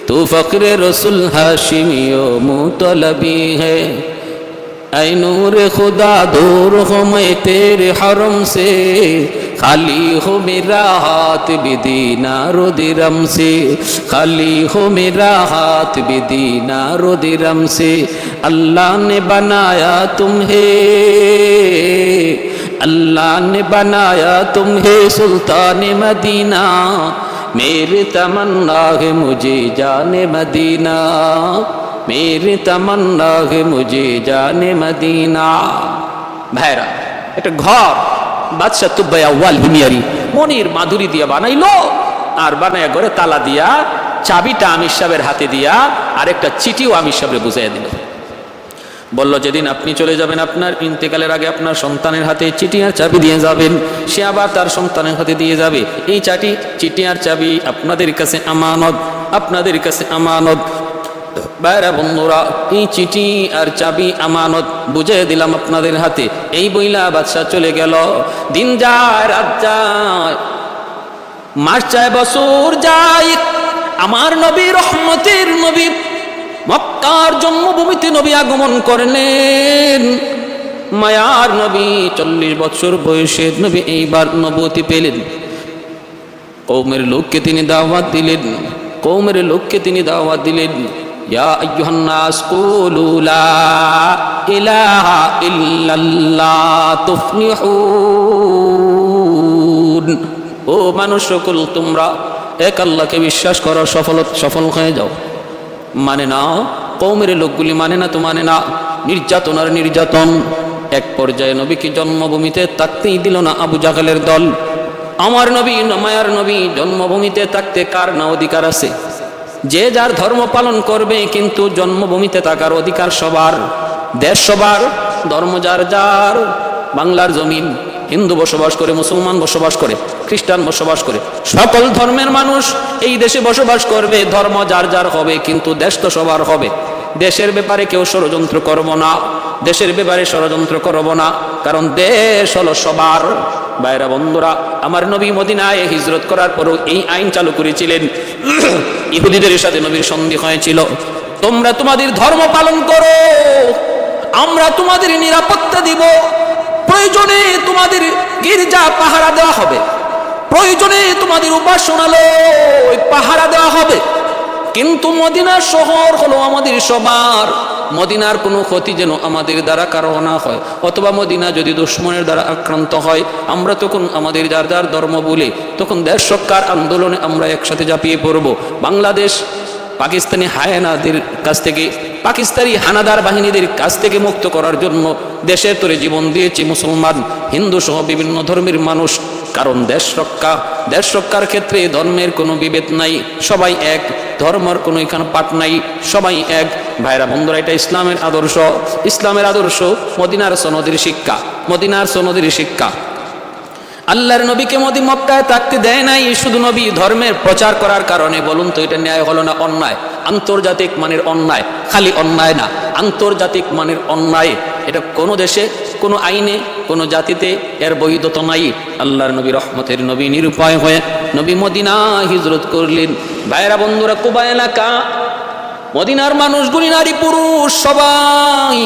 तो फख्र रसूल हाशिमियो मुतलबी है। ऐ नूर खुदा दूर हो मैं तेरे हरम से, खाली हो मेरा हाथ भी दीनारो दिरम से, खाली हो मेरा हाथ भी दीनारो दिरम से। अल्लाह ने बनाया तुम्हें, अल्लाह ने बनाया तुम्हें सुल्तान मदीना, मेरी तमन्ना है मुझे जाने मदीना, मेरी तमन्ना है मुझे जाने मदीना। ভাইরা, এটা ঘর বাদশাহ তুব্বাই আউয়াল হিমিয়ারি মনির মাধুরী দিয়া বানাইলো, আর বানায়া ঘরে তালা দিয়া চাবিটা আমির সাহেবের হাতে দিয়া আরেকটা চিঠিও আমির সাহেবরে বুঝাইয়া দিল। বলল, যেদিন আপনি চলে যাবেন আপনার ইন্তেকালের আগে আপনার সন্তানের হাতে চিঠি আর চাবি দিয়ে যাবেন, সে আবার তার সন্তানের হাতে দিয়ে যাবে। এই চিঠি আর চাবি আপনাদের কাছে আমানত, আপনাদের কাছে আমানত। বাইরা বন্ধুরা, এই চিঠি আর চাবি আমানত বুঝে দিলাম আপনাদের হাতে। এই বইলা বাদশাহ চলে গেল। দিন যায়, রাত যায়, মাস যায়, বছর যায়, আমার নবী রহমতের নবী মক্কার জন্মভূমিতে নবী আগমন করলেন। মায়ার নবী 40 বছর বয়সে নবী এইবার নবুয়তি পেলেন। কওমের লোককে তিনি দাওয়াত দিলেন, কওমের লোককে তিনি দাওয়াত দিলেন, ইয়া আইয়ুহান নাস কুলু লা ইলাহা ইল্লাল্লাহ তুফলিহুন। ও মানুষ সকল, তোমরা এক আল্লাহকে বিশ্বাস করো, সফল হয়ে যাও। মানে না, কওমের লোকগুলি মানে না, তো মানে না, নির্যাতন আর নির্যাতন। এক পর্যায়ে নবীকে জন্মভূমিতে থাকতেই দিল না আবু জাহেলের দল। আমার নবী, মায়ার নবী জন্মভূমিতে থাকতে কার না অধিকার আছে? যে যার ধর্ম পালন করবে, কিন্তু জন্মভূমিতে থাকার অধিকার সবার, দেশ সবার, ধর্ম যার যার। বাংলার জমিন হিন্দু বসবাস করে, মুসলমান বসবাস করে, খ্রিস্টান বসবাস করে, সকল ধর্মের মানুষ এই দেশে বসবাস করবে, ধর্ম যার যার হবে, কিন্তু দেশ তো সবার হবে। দেশের ব্যাপারে কেউ ষড়যন্ত্র করব না, দেশের ব্যাপারে ষড়যন্ত্র করব না, কারণ দেশ হলো সবার। ভাইরা বন্ধুরা, আমার নবী মদিনায় হিজরত করার পরও এই আইন চালু করেছিলেন। ইহুদিদের সাথে নবীর সন্ধি হয়েছিল, তোমরা তোমাদের ধর্ম পালন করো, আমরা তোমাদের নিরাপত্তা দিব, প্রয়োজনে তোমাদের গির্জা পাহারা দেওয়া হবে, প্রয়োজনে তোমাদের উপাসনালয় পাহারা দেওয়া হবে, কিন্তু মদিনার শহর হলো আমাদের সবার। মদিনার কোনো ক্ষতি যেন আমাদের দ্বারা কারো না হয়, অথবা মদিনা যদি দুশ্মনের দ্বারা আক্রান্ত হয়, আমরা তখন আমাদের যার যার ধর্ম বলে তখন দেশ রক্ষার আন্দোলনে আমরা একসাথে ঝাঁপিয়ে পড়ব। বাংলাদেশ পাকিস্তানি হায়নাদের কাছ থেকে, পাকিস্তানি হানাদার বাহিনীদের কাছ থেকে মুক্ত করার জন্য দেশের তরে জীবন দিয়েছে মুসলমান, হিন্দু সহ বিভিন্ন ধর্মের মানুষ। কারণ দেশ রক্ষার ক্ষেত্রে ধর্মের কোনো বিভেদ নাই, সবাই এক, ধর্মের কোনো এখানে পাঠ নাই, সবাই এক। ভাইরা বন্ধুরা, এটা ইসলামের আদর্শ, ইসলামের আদর্শ, মদিনার সনদের শিক্ষা, মদিনার সনদের শিক্ষা। আল্লাহর নবীকে মক্কায় থাকতে দেয় নাই শুধু নবী ধর্মের প্রচার করার কারণে। বলুন তো, এটা ন্যায় হলো না অন্যায়? আন্তর্জাতিক মানের অন্যায়, খালি অন্যায় না, আন্তর্জাতিক মানের অন্যায়। এটা কোনো দেশে, কোনো আইনে, কোনো জাতিতে এর বৈধতা নাই। আল্লাহর নবী রহমতের নবী নিরুপায় হয়ে নবী মদিনা হিজরত করলেন। ভাইরা বন্ধুরা, কুবা এলাকা, মদিনার মানুষগুলি নারী পুরুষ সবাই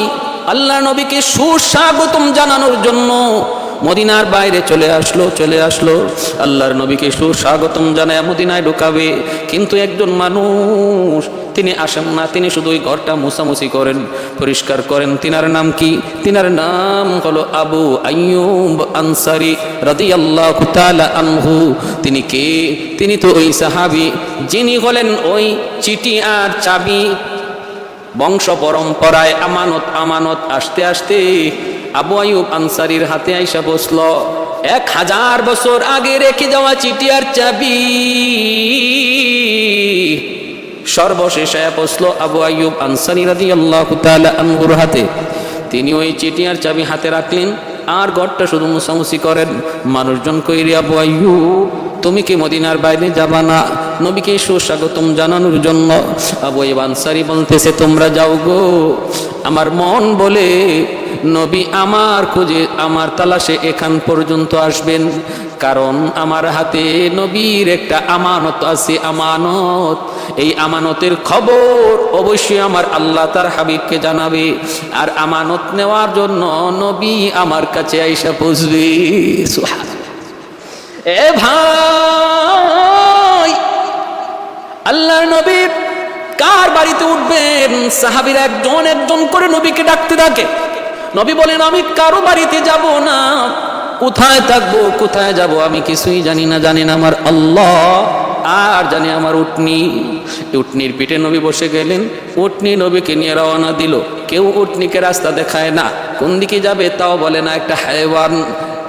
আল্লাহর নবীকে সুস্বাগতম জানানোর জন্য মদিনার বাইরে চলে আসলো আল্লাহর নবীকে সুস্বাগতম জানায় মদিনায় ঢুকাবে, কিন্তু একজন মানুষ তিনি আসেন না, তিনি শুধু ওই ঘরটা মুছামুছি করেন, পরিষ্কার করেন। তিনার নাম কি? তিনার নাম হলো আবু আইয়ুব আনসারী রাদিয়াল্লাহু তাআলা আনহু। তিনি কে? তিনি তো ওই সাহাবী যিনি হলেন ওই চিঠি আর চাবি বংশ পরম্পরায় আমানত আসতে আসতে আবু আইয়ুব আনসারীর হাতে আইসা বসল। 1000 বছর আগে রেখে যাওয়া চিঠি আর চাবি সর্বশেষ বসলো আবু আইয়ুব আনসারী রাদিয়াল্লাহু তাআলা আনহুর হাতে। তিনি ওই চিঠি আর চাবি হাতে রাখলেন আর ঘরটা শুধু মুছামুছি করেন। মানুষজন কইরে, আবু আইয়ুব তুমি কি মদিনার বাইরে যাবা না নবীকে সুস্বাগতম জানানোর জন্য? আবু আইয়ুব আনসারী বলতেছে, তোমরা যাও গো, আমার মন বলে নবী আমার খোঁজে আমার তালাশে এখান পর্যন্ত আসবেন, কারণ আমার হাতে নবীর একটা আমানত আছে। আমানত, এই আমানতের খবর অবশ্যই আমার আল্লাহ তার হাবিবকে জানাবে, আর আমানত নেওয়ার জন্য নবী আমার কাছে আইসা পৌঁছবে। এ ভাই, আল্লাহর নবী কার বাড়িতে উঠবেন? সাহাবীরা একজন একজন করে নবীকে ডাকতে থাকে। নবী বলেন, আমি কারো বাড়িতে যাব না। কোথায় থাকবো, কোথায় যাব আমি কিছুই জানি না, জানেন আমার আল্লাহ, আর জানে আমার উটনি। উটনির পিঠে নবী বসে গেলেন, উটনি নবীকে নিয়ে রওনা দিল। কেউ উটনিকে রাস্তা দেখায় না, কোন দিকে যাবে তাও বলে না। একটা হায়ওয়ান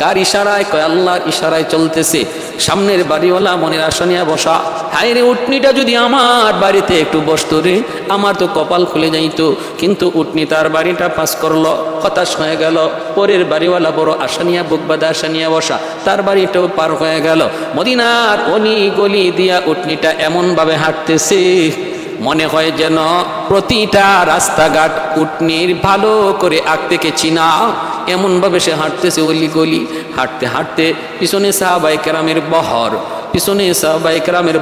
কার ইশারায়? কয় আল্লাহর ইশারায় চলতেছে। সামনের বাড়িওয়ালা মনের আশা নিয়ে বসা, হায় রে উটনিটা যদি আমার বাড়িতে একটু বসতো রে, আমার তো কপাল খুলে যাইতো। কিন্তু উটনি তার বাড়িটা পাস করলো, হতাশ হয়ে গেল। পরের বাড়িওয়ালা বড় আশা নিয়ে বুকবাদা আশা নিয়ে বসা, তার বাড়িটাও পার হয়ে গেল। মদিনার অলি গলি দিয়া উটনিটা এমনভাবে হাঁটতেছে মনে হয় যেন প্রতিটা রাস্তাঘাট উটনির ভালো করে আগ থেকে চিনা, এমনভাবে সে হাঁটতেছে অলি গলি। হাঁটতে হাঁটতে পিছনে সাহাবায়ে কেরামের বহর, পিছনে সাহাবায়ে কেরামের